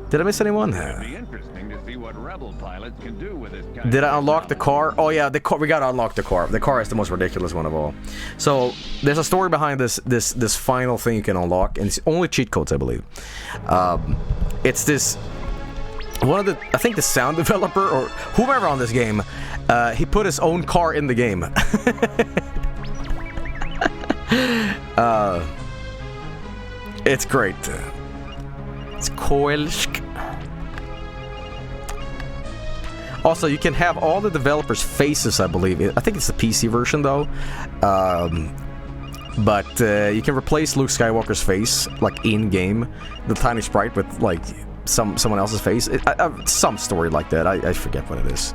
Speaker 1: Did I miss anyone?
Speaker 3: It'd be interesting to see what rebel pilots can do with this kind
Speaker 1: Did I unlock the car? Oh yeah, the car. We gotta unlock the car. The car is the most ridiculous one of all. So there's a story behind this final thing you can unlock, and it's only cheat codes, I believe. It's this. One of the, I think the sound developer or whoever on this game, he put his own car in the game. It's great. It's cool. Also, you can have all the developers' faces, I believe. I think it's the PC version, though. But you can replace Luke Skywalker's face, like in-game, the tiny sprite with like someone else's face. Some story like that. I forget what it is.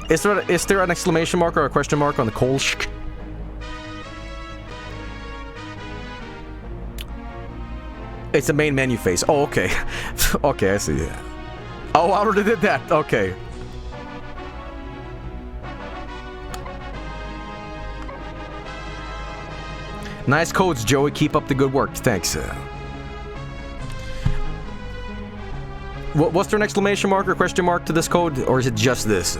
Speaker 1: Is there an exclamation mark or a question mark on the Kolsk? It's the main menu face. Oh, okay. Okay, I see. Oh, I already did that. Okay. Nice codes, Joey. Keep up the good work. Thanks. Was there an exclamation mark or question mark to this code, or is it just this?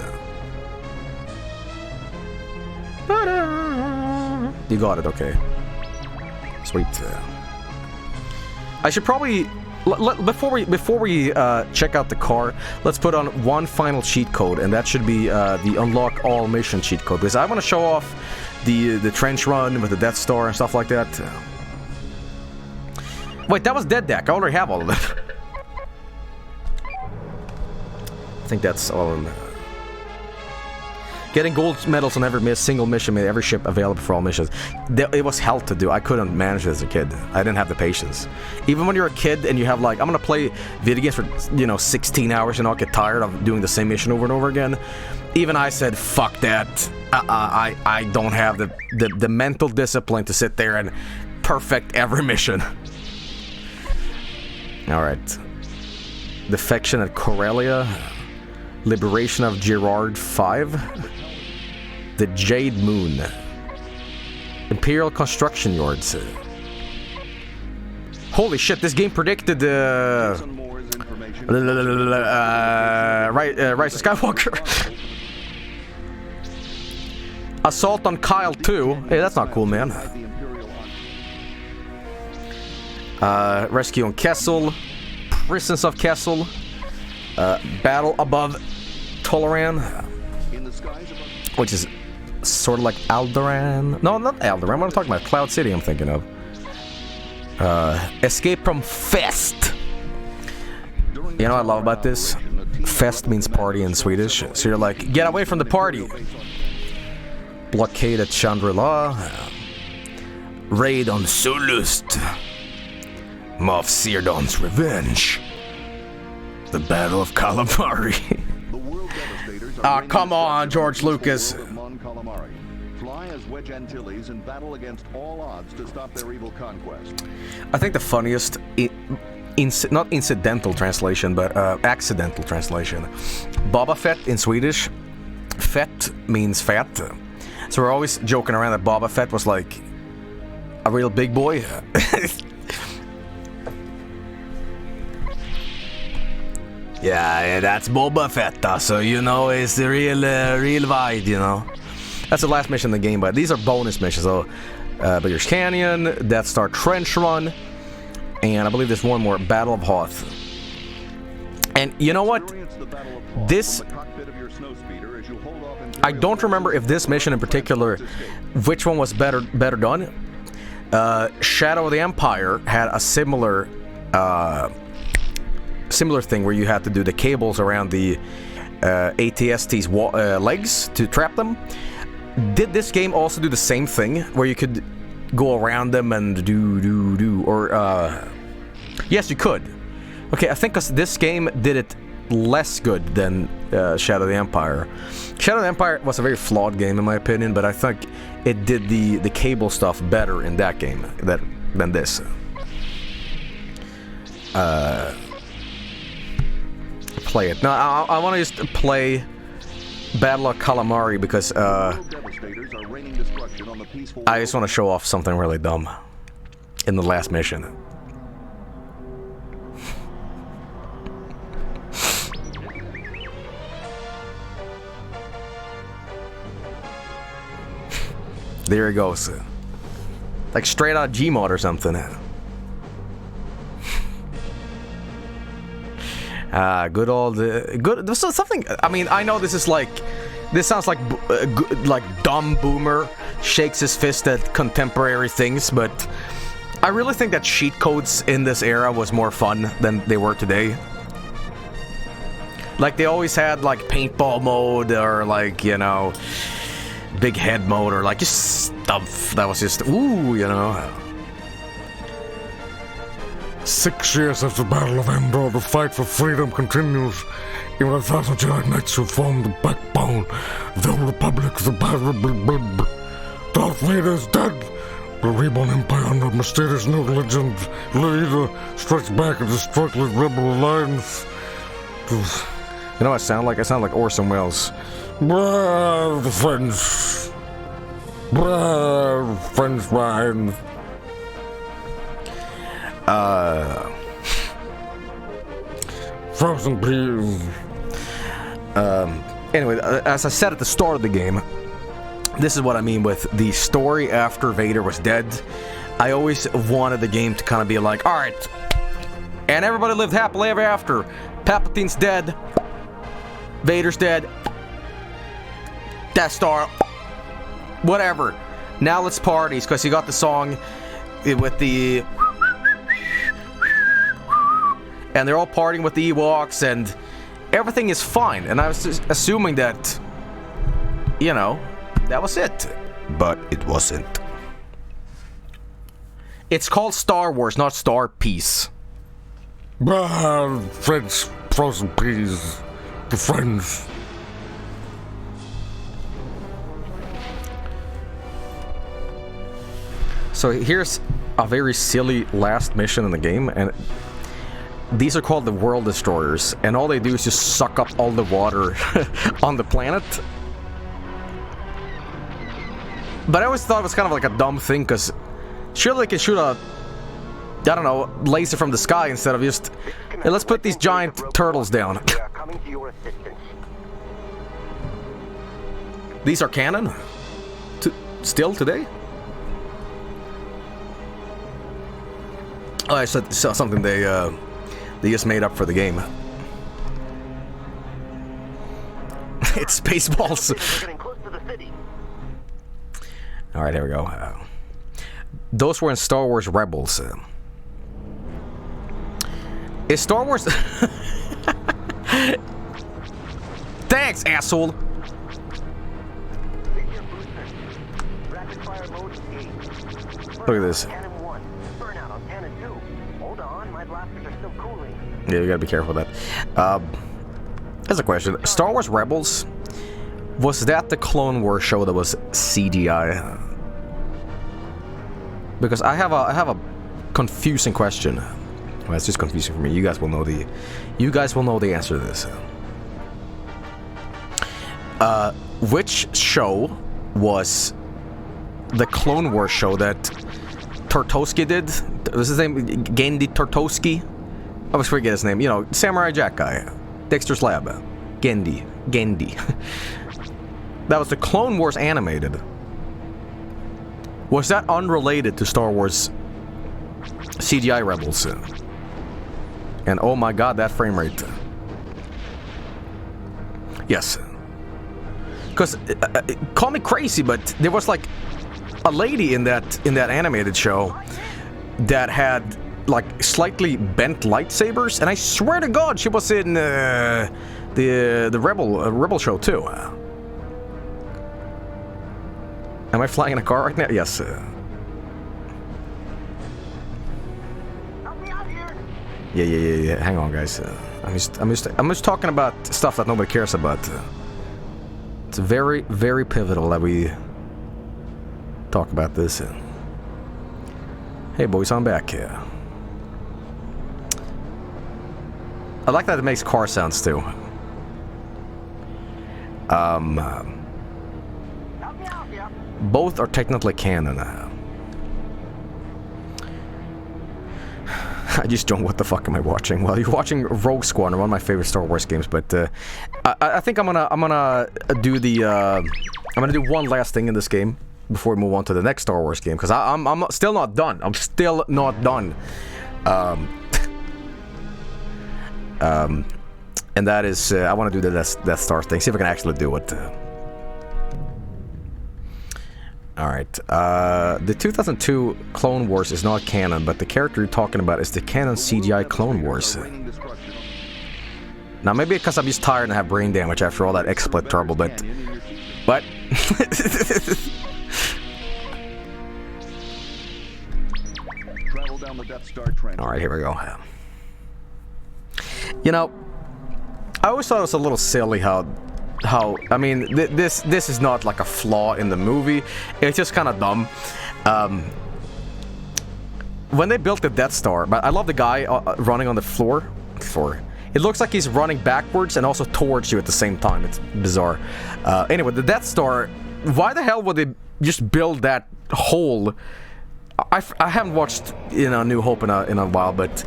Speaker 1: You got it. Okay. Sweet. I should probably before we check out the car, let's put on one final cheat code, and that should be the unlock all mission cheat code, because I want to show off the trench run with the Death Star and stuff like that. Wait, that was Dead Deck. I already have all of it. I think that's all of them. Getting gold medals on every single mission made every ship available for all missions. It was hell to do. I couldn't manage it as a kid. I didn't have the patience. Even when you're a kid and you have like, I'm gonna play video games for 16 hours and I'll get tired of doing the same mission over and over again. Even I said, fuck that. I don't have the mental discipline to sit there and perfect every mission. Alright. Defection at Corellia. Liberation of Gerard 5. The Jade Moon. Imperial Construction Yards. Holy shit, this game predicted Rise of Skywalker. Assault on Kyle 2. Hey, that's not cool, man. Rescue on Kessel. Prisons of Kessel. Battle above Toleran, which is sort of like Alderaan. No, not Alderaan. What I'm talking about, Cloud City. I'm thinking of. Escape from Fest. You know what I love about this? Fest means party in Swedish, so you're like, get away from the party. Blockade at Chandrila. Raid on Sulust. Moff Seerdon's revenge. The Battle of Calamari. Ah, come on, George Lucas.
Speaker 2: calamari. Fly as Wedge Antilles and battle against all odds to stop their evil conquest.
Speaker 1: I think the funniest, not incidental translation, but accidental translation. Boba Fett in Swedish, Fett means fat. So we're always joking around that Boba Fett was like a real big boy. Yeah, that's Boba Fett, so you know, it's the real wide, you know. That's the last mission in the game, but these are bonus missions. So, Beggars Canyon, Death Star Trench Run, and I believe there's one more, Battle of Hoth. And you know what? This, I don't remember if this mission in particular, which one was better done. Shadow of the Empire had a similar thing where you had to do the cables around the ATST's legs to trap them. Did this game also do the same thing where you could go around them and do or yes, you could. Okay, I think 'cause this game did it less good than Shadow of the Empire. Shadow of the Empire was a very flawed game in my opinion, but I think it did the cable stuff better in that game than this. Play it. No, I want to just play Battle of Calamari because I just want to show off something really dumb in the last mission. There it goes. Like straight out of Gmod or something. Good old, good. So something. I mean, I know this is like, this sounds like dumb boomer shakes his fist at contemporary things, but I really think that cheat codes in this era was more fun than they were today. Like they always had like paintball mode or like, you know, big head mode or like just stuff that was just ooh, you know.
Speaker 5: 6 years after the Battle of Endor, the fight for freedom continues. Even 1,000 Jedi Knights who form the backbone of the Old Republic, the battle. Darth Vader is dead. The reborn Empire under mysterious new legend leader strikes back at the struggling Rebel Alliance.
Speaker 1: You know what I sound like? I sound like Orson Welles.
Speaker 5: Brave friends. Brave friends behind. Frozen peas.
Speaker 1: Anyway, as I said at the start of the game, this is what I mean with the story after Vader was dead. I always wanted the game to kind of be like, alright, and everybody lived happily ever after. Palpatine's dead. Vader's dead. Death Star. Whatever. Now let's party, because you got the song with the... And they're all partying with the Ewoks, and everything is fine. And I was just assuming that, you know, that was it. But it wasn't. It's called Star Wars, not Star Peace.
Speaker 5: Friends, frozen peas. The friends.
Speaker 1: So here's a very silly last mission in the game, and these are called the World Destroyers, and all they do is just suck up all the water on the planet. But I always thought it was kind of like a dumb thing, because surely they can shoot a, I don't know, laser from the sky instead of just, hey, let's put these giant turtles down. These are canon? Still today? Oh, I saw something they just made up for the game. It's Spaceballs. Alright, here we go. Those were in Star Wars Rebels. Is Star Wars... Thanks, asshole! Look at this. Yeah, you gotta be careful with that. Here's a question. Star Wars Rebels Was that the Clone Wars show that was CGI? Because I have a confusing question. Well, it's just confusing for me. You guys will know the answer to this. Which show was the Clone Wars show that Tartovsky did? Was his name Gendy Tartovsky? I always forget his name. You know, Samurai Jack guy, Dexter's Lab, Gendy. That was the Clone Wars animated. Was that unrelated to Star Wars CGI Rebels? And oh my god, that frame rate. Yes. Because, call me crazy, but there was like a lady in that animated show that had like slightly bent lightsabers, and I swear to God, she was in the Rebel show too. Am I flying in a car right now? Yes. Yeah. Hang on, guys. I'm just talking about stuff that nobody cares about. It's very, very pivotal that we talk about this. Hey, boys, I'm back here. I like that it makes car sounds too. Both are technically canon. I just don't. What the fuck am I watching? Well, you're watching Rogue Squadron, one of my favorite Star Wars games. But I think I'm gonna do the. I'm gonna do one last thing in this game before we move on to the next Star Wars game, because I'm still not done. I'm still not done. And that is I want to do the Death Star thing. See if I can actually do it. Alright, the 2002 Clone Wars is not canon, but the character you're talking about is the canon CGI Clone Wars. Now, maybe because I'm just tired and have brain damage after all that XSplit trouble, but... What? Alright, here we go. You know, I always thought it was a little silly how I mean, this is not like a flaw in the movie. It's just kind of dumb. When they built the Death Star, but I love the guy running on the floor. It looks like he's running backwards and also towards you at the same time. It's bizarre. Anyway, the Death Star. Why the hell would they just build that hole? I haven't watched New Hope in a while, but.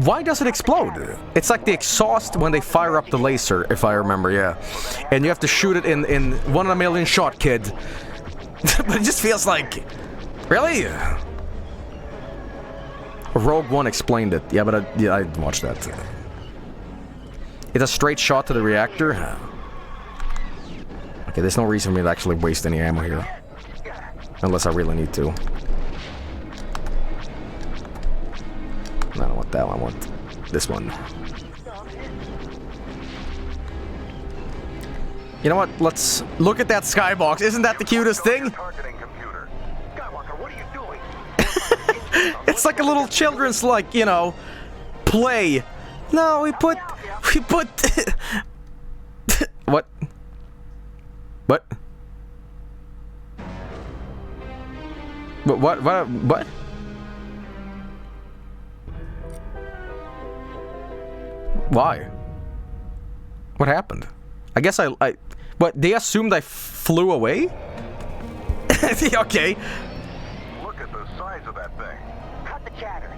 Speaker 1: Why does it explode? It's like the exhaust when they fire up the laser, if I remember, yeah. And you have to shoot it in 1 in a million shot, kid. But it just feels like... Really? Rogue One explained it. Yeah, but I watched that. It's a straight shot to the reactor. Okay, there's no reason for me to actually waste any ammo here. Unless I really need to. I don't want that one, I want this one. You know what? Let's look at that skybox. Isn't that the cutest thing? It's like a little children's, play. No, we put... What? What? What? Why? What happened? I guess what? They assumed I flew away? Okay.
Speaker 4: Look at the size of that thing. Cut the chatter.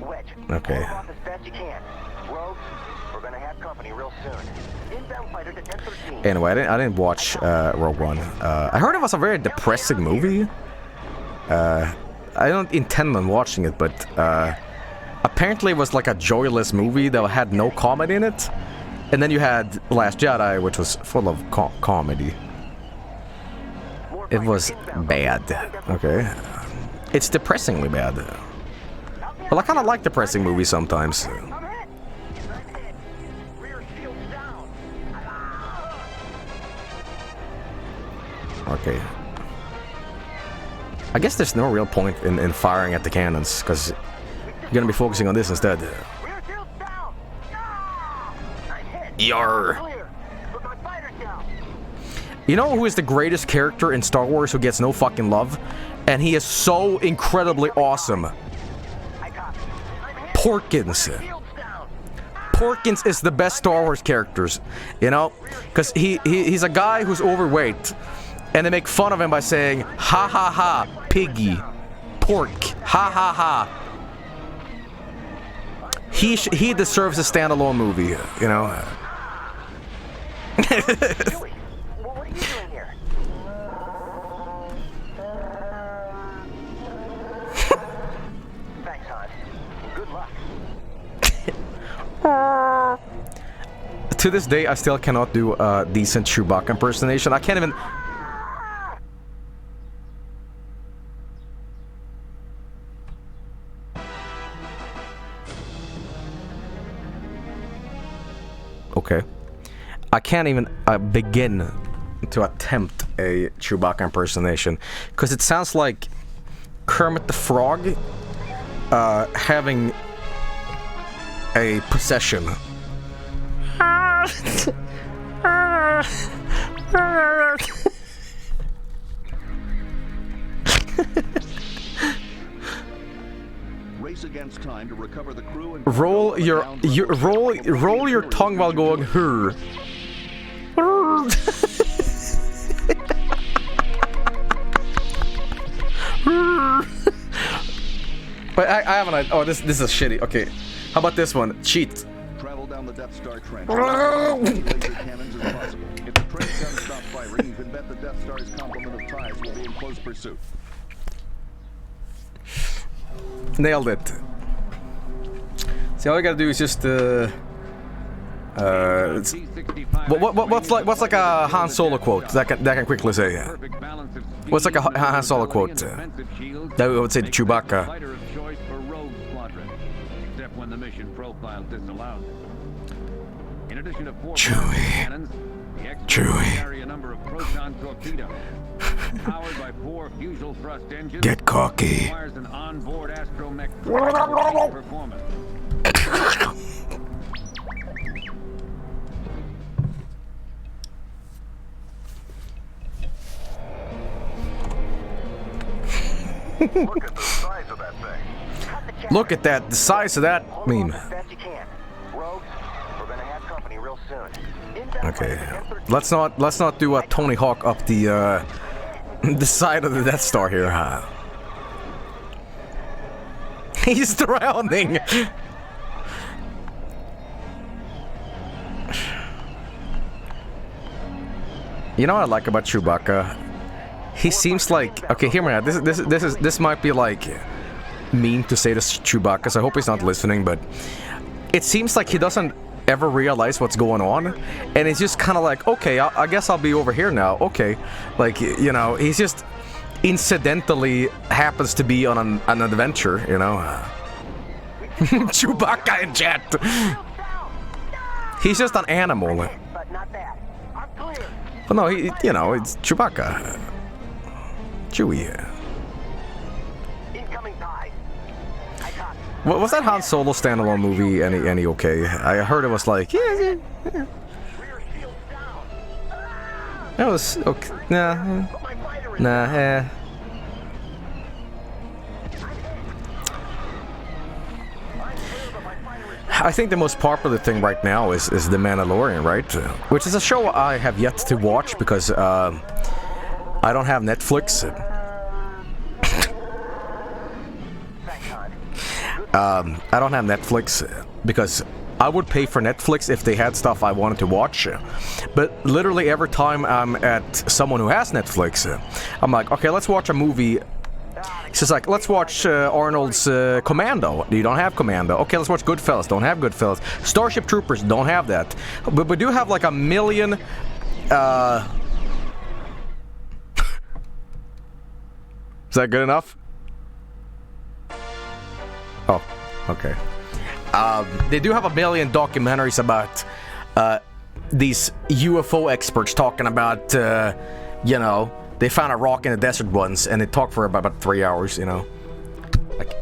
Speaker 4: Wedge.
Speaker 1: Okay.
Speaker 4: Hold off as best you can. Rogue, we're gonna have company real soon. Inbound fighters at 10:13.
Speaker 1: Anyway, I didn't watch Rogue One. I heard it was a very depressing movie. I don't intend on watching it, but apparently it was like a joyless movie that had no comedy in it. And then you had Last Jedi, which was full of comedy. It was bad. Okay. It's depressingly bad. Well, I kind of like depressing movies sometimes. Okay. I guess there's no real point in firing at the cannons, because you're gonna be focusing on this instead. Yarr. You know who is the greatest character in Star Wars who gets no fucking love? And he is so incredibly awesome. Porkins. Porkins is the best Star Wars characters, you know? Because he's a guy who's overweight. And they make fun of him by saying, ha ha ha, piggy. Pork. Ha ha ha. He deserves a standalone movie, you know?
Speaker 4: What are you doing here? Thanks, Han. Good luck.
Speaker 1: To this day, I still cannot do a decent Chewbacca impersonation. I can't even... Okay. I can't even begin to attempt a Chewbacca impersonation. Because it sounds like Kermit the Frog having a possession.
Speaker 2: Race against time to recover the crew and
Speaker 1: roll your tongue while going her. But I have an idea. Oh, this is shitty. Okay, how about this one? Cheat.
Speaker 2: travel down the Death Star trench. Laser cannons as possible. If the trench guns stop firing, you can bet the Death Star's complement of ties will be in close pursuit.
Speaker 1: Nailed it. See, all you gotta do is just what's like a Han Solo quote that can quickly say? What's like a Han Solo quote that would say to Chewbacca?
Speaker 3: Except when the mission profile disallowed. In addition to 4 cannons, the X-Wing carry a number of proton torpedoes. Powered by 4 fuselage thrust engines.
Speaker 5: Get cocky.
Speaker 3: Requires an onboard astromech performance.
Speaker 4: Look at the size of that thing.
Speaker 1: Look at that, the size of that meme. Okay, let's not do a Tony Hawk up the the side of the Death Star here, huh? He's drowning. You know what I like about Chewbacca? He seems like, okay, hear me out. This might be like mean to say to Chewbacca, so I hope he's not listening, but it seems like he doesn't ever realize what's going on, and it's just kind of like, okay, I guess I'll be over here now. Okay, like, you know, he's just incidentally happens to be on an adventure, you know. Chewbacca in jet. He's just an animal. But no, you know, it's Chewbacca. Chewie. Was that Han Solo standalone movie any okay? I heard it was like, yeah. That was okay. Nah. I think the most popular thing right now is The Mandalorian, right? Which is a show I have yet to watch because I don't have Netflix. I don't have Netflix because I would pay for Netflix if they had stuff I wanted to watch. But literally every time I'm at someone who has Netflix, I'm like, okay, let's watch a movie. It's just like, let's watch Arnold's Commando. You don't have Commando. Okay, let's watch Goodfellas. Don't have Goodfellas. Starship Troopers. Don't have that. But we do have like a million... Is that good enough? Oh, okay. They do have a million documentaries about these UFO experts talking about, you know, they found a rock in the desert once, and they talk for about 3 hours, you know. Like,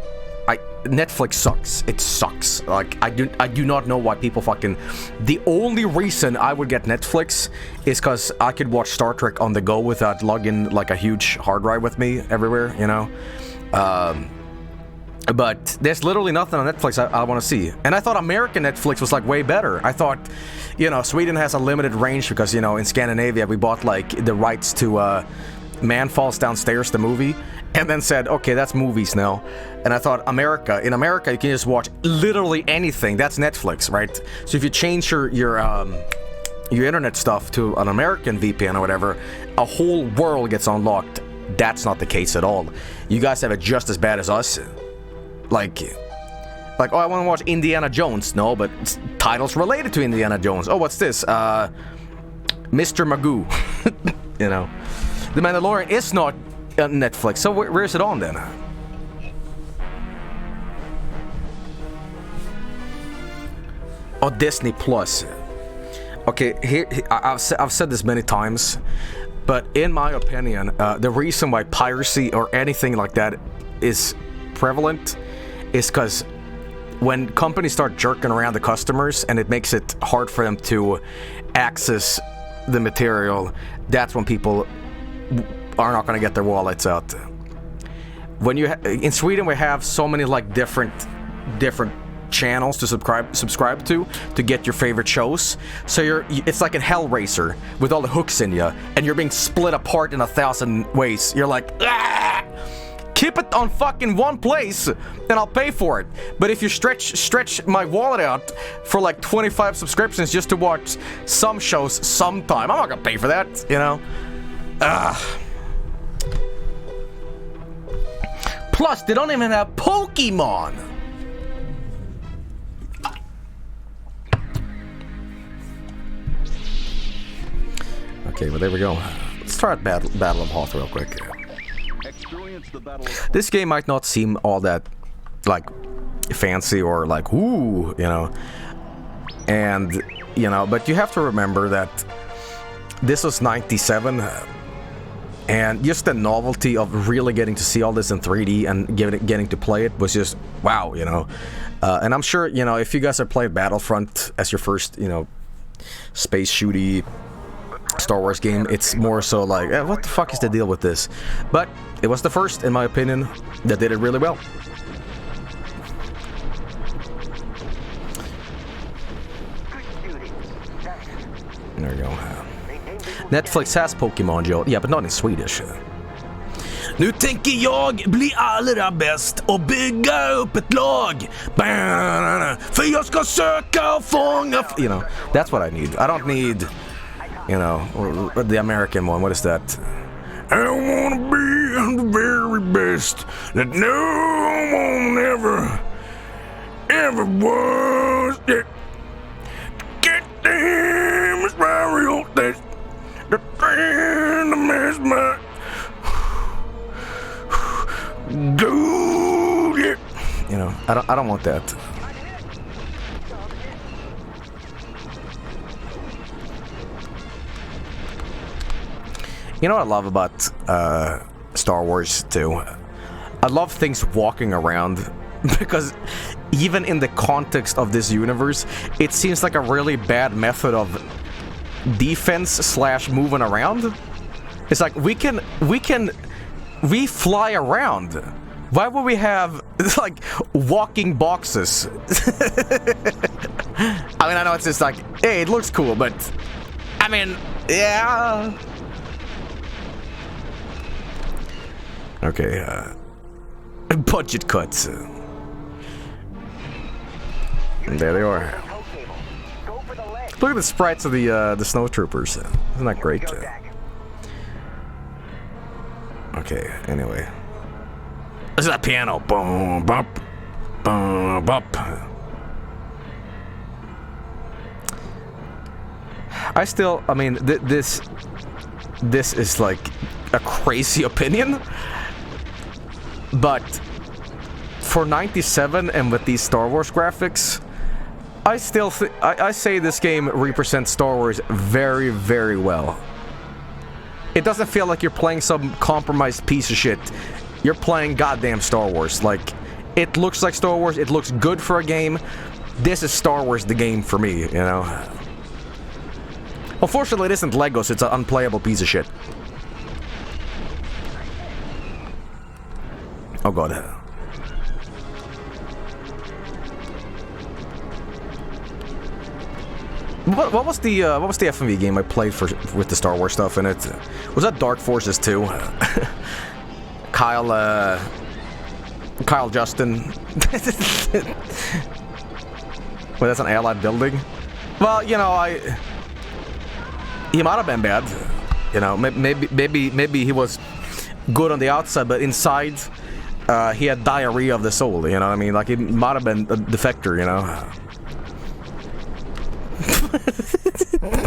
Speaker 1: Netflix sucks. It sucks. Like, I do not know why people fucking... The only reason I would get Netflix is because I could watch Star Trek on the go without lugging, like, a huge hard drive with me everywhere, you know? But there's literally nothing on Netflix I want to see. And I thought American Netflix was, like, way better. I thought, you know, Sweden has a limited range because, you know, in Scandinavia we bought, like, the rights to Man Falls Downstairs, the movie, and then said, okay, that's movies now. And I thought, in America, you can just watch literally anything. That's Netflix, right? So if you change your internet stuff to an American VPN or whatever, a whole world gets unlocked. That's not the case at all. You guys have it just as bad as us. Like, oh, I want to watch Indiana Jones. No, but titles related to Indiana Jones. Oh, what's this? Mr. Magoo. You know. The Mandalorian is not on Netflix, so where is it on then? Oh, Disney Plus. Okay, here I've said this many times, but in my opinion, the reason why piracy or anything like that is prevalent is because when companies start jerking around the customers and it makes it hard for them to access the material, that's when people are not going to get their wallets out. When you in Sweden we have so many like different channels to subscribe to get your favorite shows. So it's like a Hellraiser with all the hooks in you, and you're being split apart in 1,000 ways. You're like, ah! Keep it on fucking one place, and I'll pay for it. But if you stretch my wallet out for like 25 subscriptions just to watch some shows sometime, I'm not gonna pay for that, you know? Plus, they don't even have Pokemon! Okay, well there we go. Let's try out Battle of Hoth real quick. This game might not seem all that, like, fancy or like, ooh, you know. And, you know, but you have to remember that this was 97, and just the novelty of really getting to see all this in 3D and getting to play it was just, wow, you know. And I'm sure, you know, if you guys have played Battlefront as your first, you know, space shooty Star Wars game, it's more so like, what the fuck is the deal with this? But it was the first, in my opinion, that did it really well. There we go. Netflix has Pokemon, Joe. Yeah, but not in Swedish. Nu tänker jag bli allra bäst och bygga upp ett lag. För jag ska söka och fånga... You know, that's what I need. I don't need... You know, the American one, what is that? I wanna be the very best that no one ever was. Get them is real, that's the friend of miss my dude. You know, I don't want that. You know what I love about Star Wars too? I love things walking around, because even in the context of this universe, it seems like a really bad method of defense / moving around. It's like we fly around. Why would we have like walking boxes? I mean, I know it's just like, hey, it looks cool, but I mean, yeah. Okay, budget cuts. There they are. Look at the sprites of the snowtroopers. Isn't that great? Okay, anyway. This is that piano. Boom, bump, boom, bump. I mean, this is like a crazy opinion. But for 97 and with these Star Wars graphics, I still I say this game represents Star Wars very, very well. It doesn't feel like you're playing some compromised piece of shit. You're playing goddamn Star Wars. Like, It looks like Star Wars. It looks good for a game. This is Star Wars the game for me, you know? Unfortunately, it isn't Legos. It's an unplayable piece of shit. Oh god. What was the FMV game I played with the Star Wars stuff in it? Was that Dark Forces 2? Kyle Justin. Wait, that's an Allied building? Well, you know, he might have been bad. You know, maybe he was good on the outside, but inside, he had diarrhea of the soul. You know what I mean? Like, he might have been a defector. You know.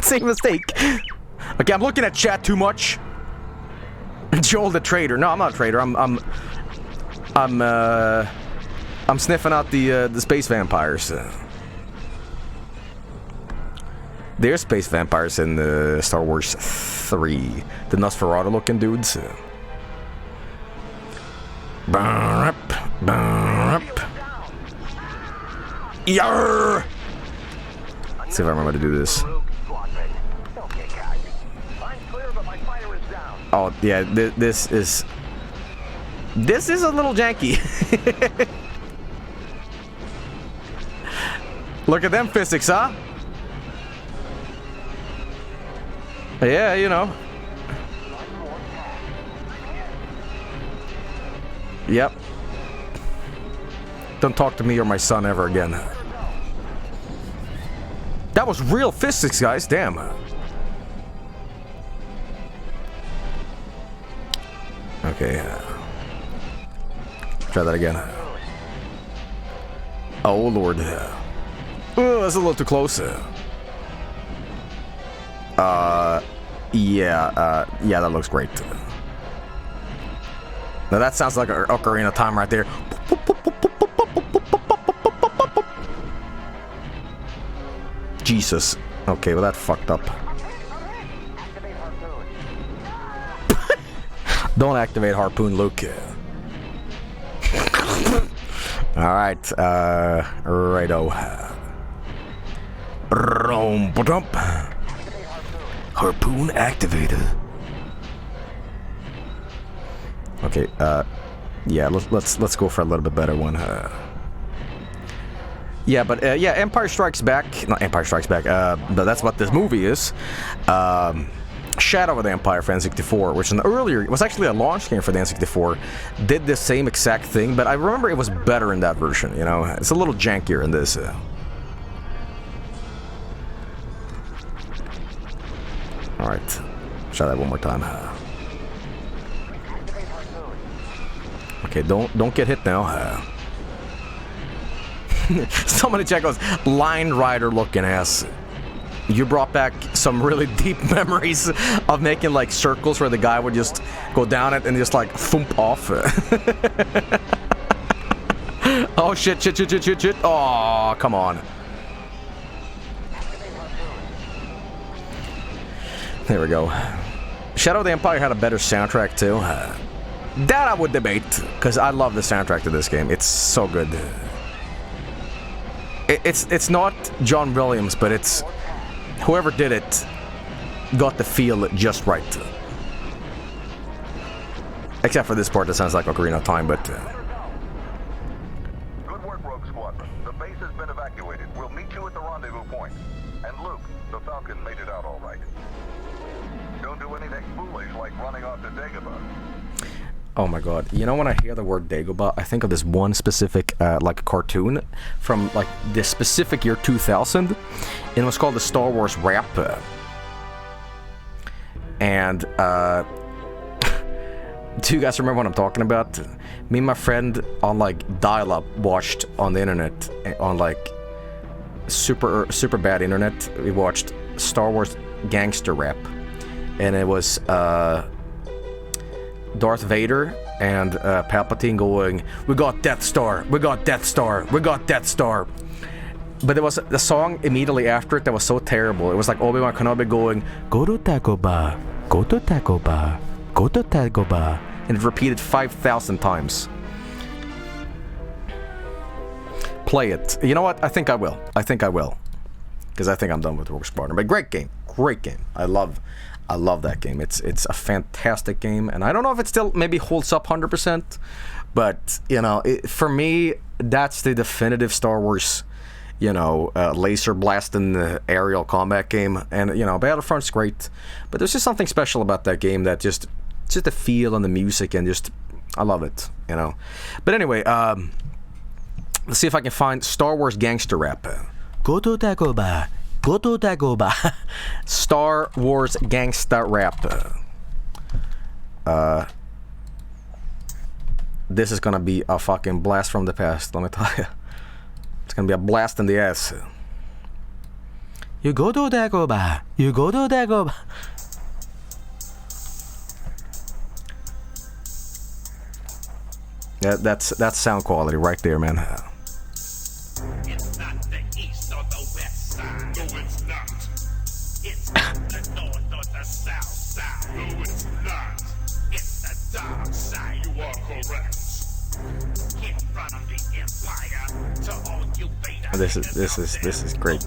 Speaker 1: Same mistake. Okay, I'm looking at chat too much. Joel the traitor. No, I'm not a traitor. I'm sniffing out the space vampires. There's space vampires in Star Wars 3. The Nosferatu-looking dudes. Yarr! Let's see if I remember to do this. Oh yeah, this is a little janky. Look at them physics, huh? Yeah, you know. Yep. Don't talk to me or my son ever again. That was real physics, guys. Damn. Okay. Try that again. Oh, Lord. Oh, that's a little too close. Yeah, that looks great. Now that sounds like an Ocarina of Time right there. Jesus. Okay, well that fucked up. Don't activate harpoon, Luke. Alright, righto. Harpoon activated. Okay, yeah, let's go for a little bit better one. Yeah, but yeah, Empire Strikes Back. Not Empire Strikes Back. But that's what this movie is. Shadow of the Empire for N64, which it was actually a launch game for the N64, did the same exact thing, but I remember it was better in that version. You know, it's a little jankier in this. All right, try that one more time. Okay, don't get hit now. Somebody check those Line Rider looking ass. You brought back some really deep memories of making like circles where the guy would just go down it and just like thump off. Oh shit. Oh, come on. There we go. Shadow of the Empire had a better soundtrack too. That I would debate, because I love the soundtrack to this game. It's so good. It's not John Williams, but it's whoever did it got the feel just right. Except for this part that sounds like Ocarina of Time, but...
Speaker 4: Good work, Rogue Squadron. The base has been evacuated. We'll meet you at the rendezvous point. And Luke, the Falcon made it out all right. Don't do anything foolish like running off to Dagobah.
Speaker 1: Oh my god, you know when I hear the word Dagobah, I think of this one specific, like, cartoon from, like, this specific year 2000, and it was called the Star Wars Rap. And, do you guys remember what I'm talking about? Me and my friend on, like, dial-up watched on the internet, on, like, super bad internet, we watched Star Wars Gangster Rap. And it was, Darth Vader and Palpatine going, "We got Death Star, we got Death Star, we got Death Star." But there was the song immediately after it that was so terrible. It was like Obi-Wan Kenobi going, "Go to Dagobah, go to Dagobah, go to Dagobah," and it repeated 5,000 times. play it. You know what? I think I will. Because I think I'm done with Rogue Squadron. But great game. I love that game. It's a fantastic game. And I don't know if it still maybe holds up 100%. But, you know, for me, that's the definitive Star Wars, you know, laser blasting aerial combat game. And, you know, Battlefront's great. But there's just something special about that game that just the feel and the music and just, I love it, you know. But anyway, let's see if I can find Star Wars gangster rap. Go to Dagobah. Star Wars gangsta rap. This is gonna be a fucking blast from the past, let me tell you. It's gonna be a blast in the ass. You go to Dagobah. Yeah, that's sound quality right there, man.
Speaker 6: It's not the east or the west side. No, it's not. It's not the north or the south side. No, it's not. It's the dark side. You are correct. In front of the Empire, to all you Vader.
Speaker 1: This is great.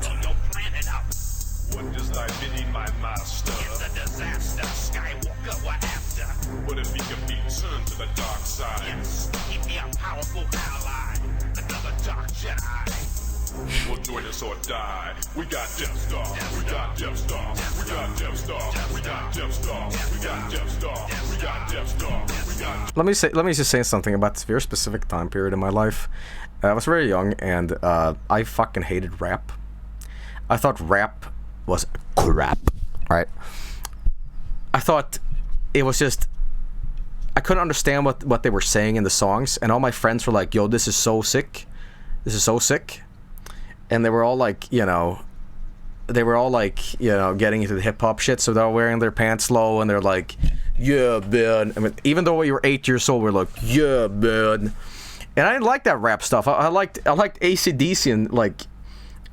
Speaker 6: What does thy bidding, my master? It's a disaster. Skywalker, we're after. What if he can be turned to the dark side? Yes, he'd be a powerful ally. Another dark Jedi. We'll join us or die. We got Death Star. We got Death Star. We got Death Star. We got Death Star. We got Death Star. We got Death Star. We got.
Speaker 1: Let me just say something about this very specific time period in my life. I was very young and I fucking hated rap. I thought rap was crap, right? I thought it was just, I couldn't understand what they were saying in the songs, and all my friends were like, yo, this is so sick. And they were all like, you know, getting into the hip-hop shit, so they were wearing their pants low, and they're like, yeah, man. I mean, even though we were 8 years old, we're like, yeah, man. And I didn't like that rap stuff. I liked AC/DC and, like,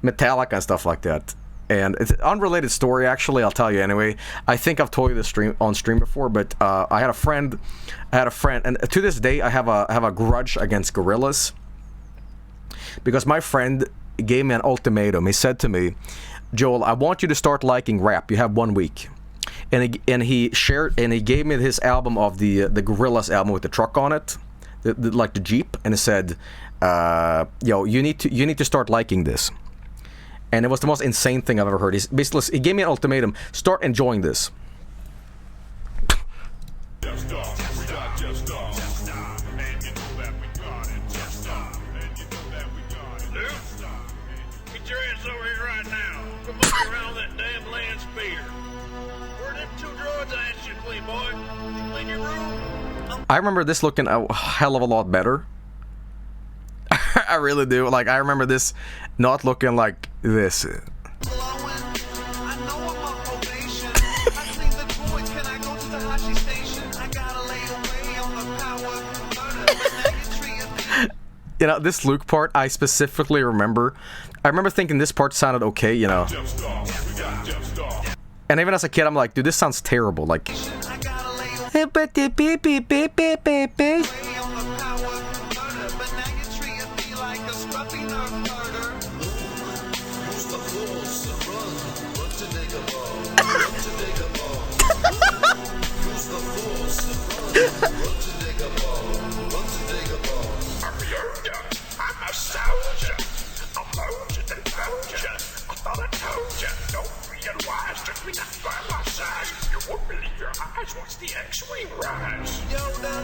Speaker 1: Metallica and stuff like that. And it's an unrelated story, actually. I'll tell you anyway. I think I've told you this on stream before, but I had a friend, and to this day, I have a grudge against Gorillaz, because my friend gave me an ultimatum. He said to me, Joel, I want you to start liking rap. You have 1 week. And he gave me his album of the Gorillaz album with the truck on it, like the Jeep, and he said, yo, you need to start liking this. And it was the most insane thing I've ever heard. He gave me an ultimatum. Start enjoying this. I remember this looking a hell of a lot better. I really do. Like, I remember this not looking like this. You know, this Luke part, I specifically remember. I remember thinking this part sounded okay, you know. And even as a kid, I'm like, dude, this sounds terrible. Like...
Speaker 6: Watch the X-Wing rise. Yoda,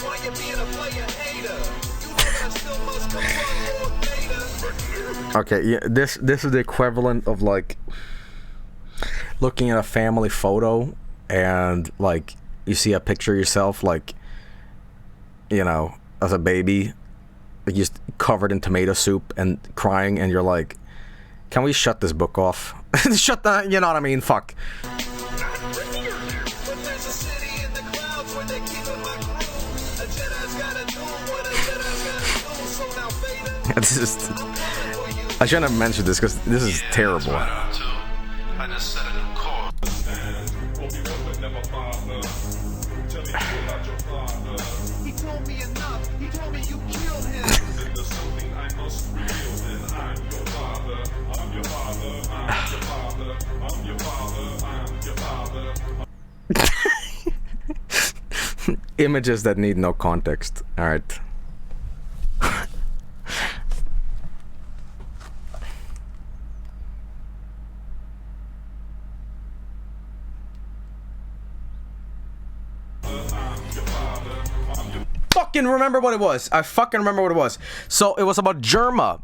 Speaker 6: why you being a player hater? You know that I still must confront Lord Vader.
Speaker 1: Okay, yeah, this is the equivalent of like looking at a family photo and like you see a picture of yourself, like, you know, as a baby, like just covered in tomato soup and crying, and you're like, can we shut this book off? Shut the, you know what I mean? Fuck. This is, I shouldn't have mentioned this because this is terrible.
Speaker 6: I just set a new course. He told me enough. He told me you killed him. There's something I must reveal.
Speaker 1: Images that need no context. Alright. Fucking remember what it was. I fucking remember what it was. So it was about Germa.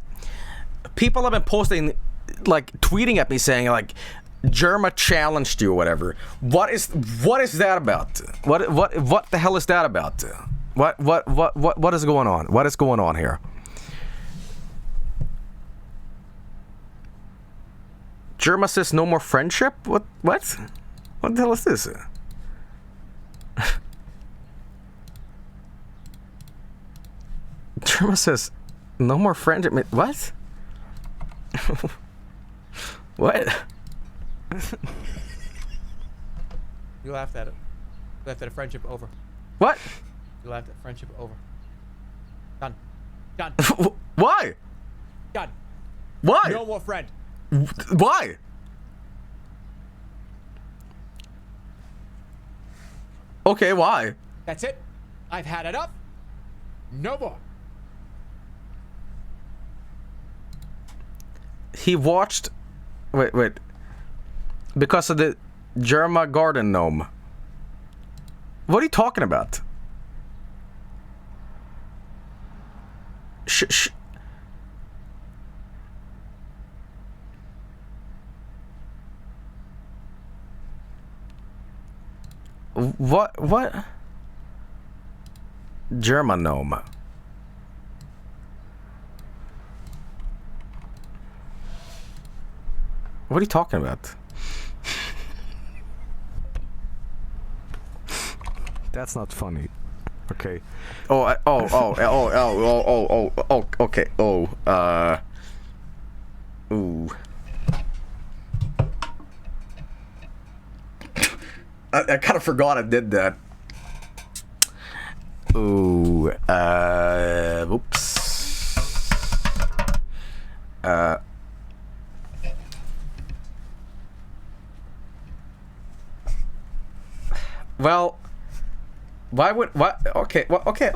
Speaker 1: People have been posting, like, tweeting at me saying, like, Germa challenged you or whatever. What is that about? What the hell is that about? What is going on? What is going on here? Germa says no more friendship? What the hell is this? Germa says no more friendship. What? What?
Speaker 7: You laughed at it. You laughed at a friendship over.
Speaker 1: What?
Speaker 7: You laughed at friendship over. Done. Done.
Speaker 1: Why?
Speaker 7: Done.
Speaker 1: Why?
Speaker 7: No more friend.
Speaker 1: Why? Okay, why?
Speaker 7: That's it. I've had enough. No more.
Speaker 1: He watched... Wait. Because of the Germa garden gnome. What are you talking about? Shh. What? Germa gnome. What are you talking about? That's not funny. Okay. Okay. Ooh. I kind of forgot I did that. Ooh. Oops. Well, why would what? Okay, well, okay.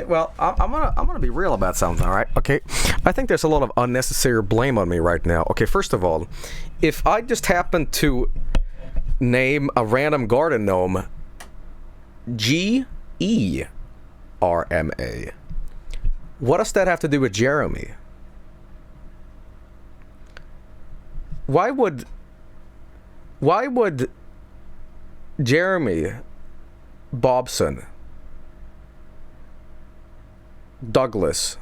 Speaker 1: Well, I'm gonna be real about something, all right? Okay, I think there's a lot of unnecessary blame on me right now. Okay, first of all, if I just happen to name a random garden gnome Germa, what does that have to do with Jeremy? Why would Jeremy Bobson Douglas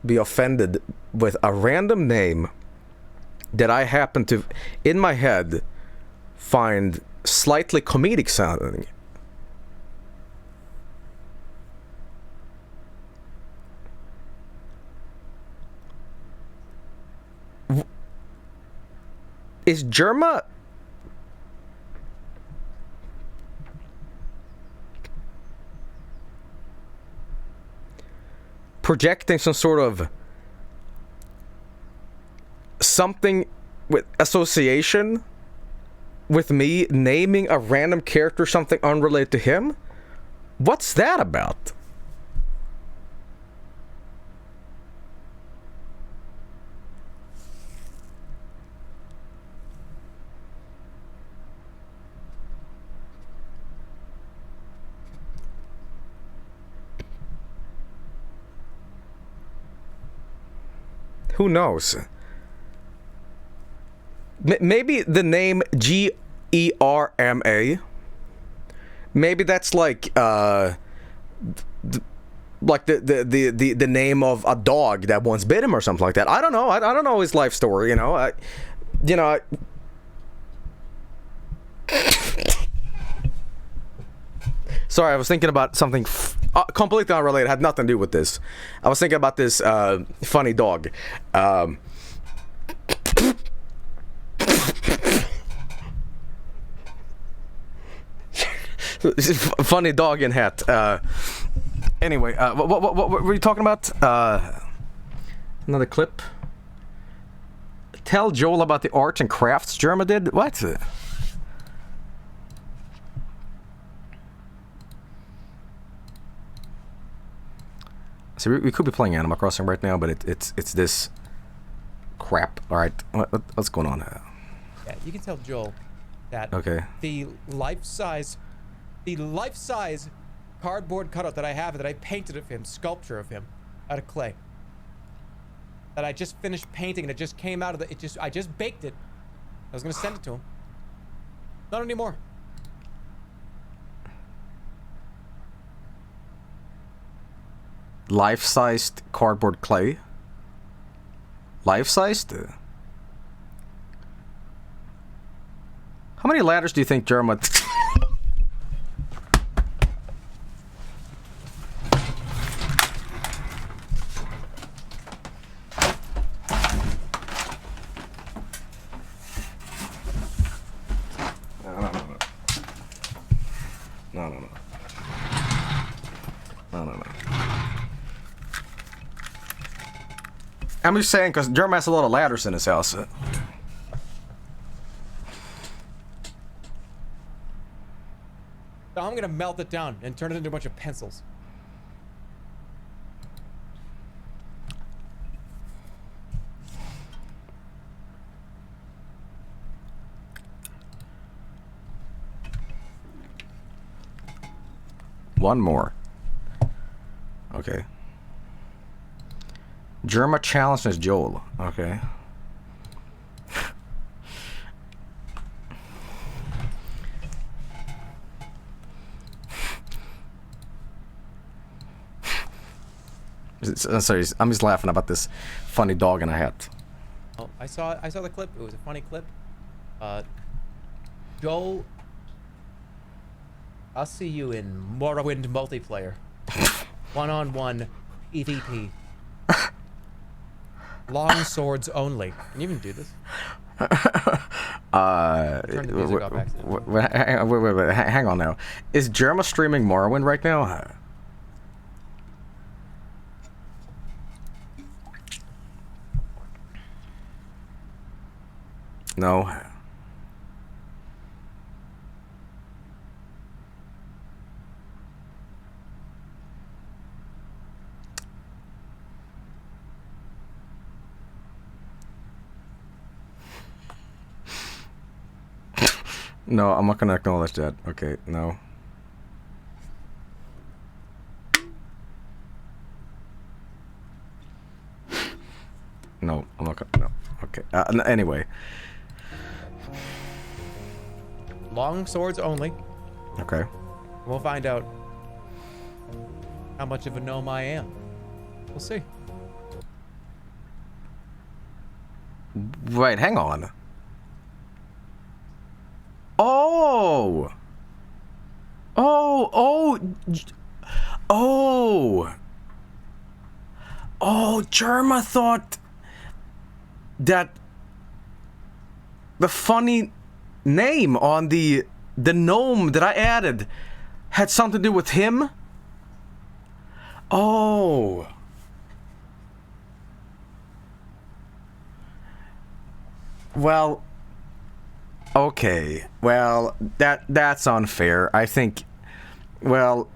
Speaker 1: be offended with a random name that I happen to, in my head, find slightly comedic sounding? Is Germa projecting some sort of something with association with me naming a random character something unrelated to him? What's that about? Who knows? Maybe the name Germa. Maybe that's like the name of a dog that once bit him or something like that. I don't know. I don't know his life story. Sorry, I was thinking about something completely unrelated. Had nothing to do with this. I was thinking about this funny dog. Funny dog in hat. Anyway, what were you talking about? Another clip. Tell Joel about the arts and crafts Germa did. What? So we could be playing Animal Crossing right now, but it's this crap. All right, what's going on?
Speaker 7: Yeah, you can tell Joel that
Speaker 1: Okay.
Speaker 7: the life-size cardboard cutout that I have, that I painted of him, sculpture of him, out of clay, that I just finished painting, and it just came out of the. I just baked it. I was gonna send it to him. Not anymore.
Speaker 1: Life-sized cardboard clay. Life-sized? How many ladders do you think Jerma... No. I'm just saying, because Jerma has a lot of ladders in his house.
Speaker 7: So I'm gonna melt it down and turn it into a bunch of pencils.
Speaker 1: One more. Okay. Jerma challenges Joel. Okay. Sorry, I'm just laughing about this funny dog in a hat.
Speaker 7: Oh, I saw the clip. It was a funny clip. Joel, I'll see you in Morrowind multiplayer. One-on-one EVP. Long swords only. Can you even do this? Turn the music off accidentally.
Speaker 1: Wait, hang on now. Is Jerma streaming Morrowind right now? No. No, I'm not gonna acknowledge that. Okay, no. No, I'm not gonna. No. Okay. Anyway.
Speaker 7: Long swords only.
Speaker 1: Okay.
Speaker 7: We'll find out how much of a gnome I am. We'll see.
Speaker 1: Wait, hang on. Oh! Jerma thought that the funny name on the gnome that I added had something to do with him? Oh. Well, okay. Well, that's unfair. I think, well,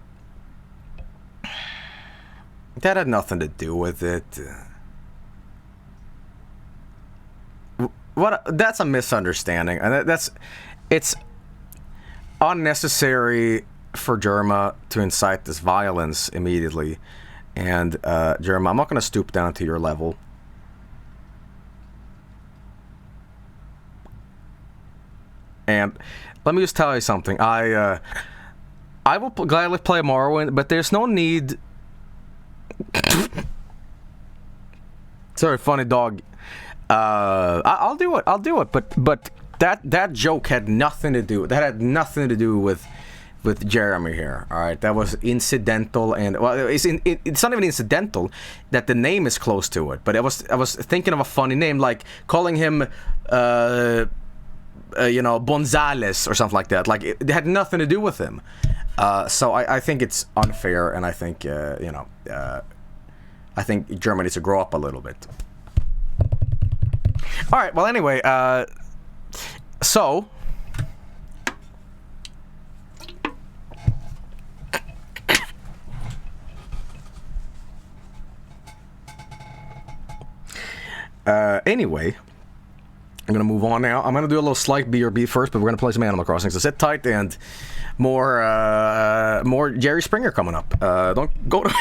Speaker 1: that had nothing to do with it. What? That's a misunderstanding, and it's unnecessary for Jerma to incite this violence immediately. And Jerma, I'm not going to stoop down to your level. And let me just tell you something. I will gladly play Morrowind, but there's no need. Sorry, funny dog. I'll do it. But that joke had nothing to do. That had nothing to do with Jeremy here. All right, that was incidental, and well, it's not even incidental that the name is close to it. But I was thinking of a funny name, like calling him. Bonzales or something like that. Like, it had nothing to do with him. So I think it's unfair, and I think, I think Germany needs to grow up a little bit. Alright, well, anyway, so... Anyway, I'm gonna move on now. I'm gonna do a little slight BRB first, but we're gonna play some Animal Crossing. So sit tight, and more Jerry Springer coming up. Don't go to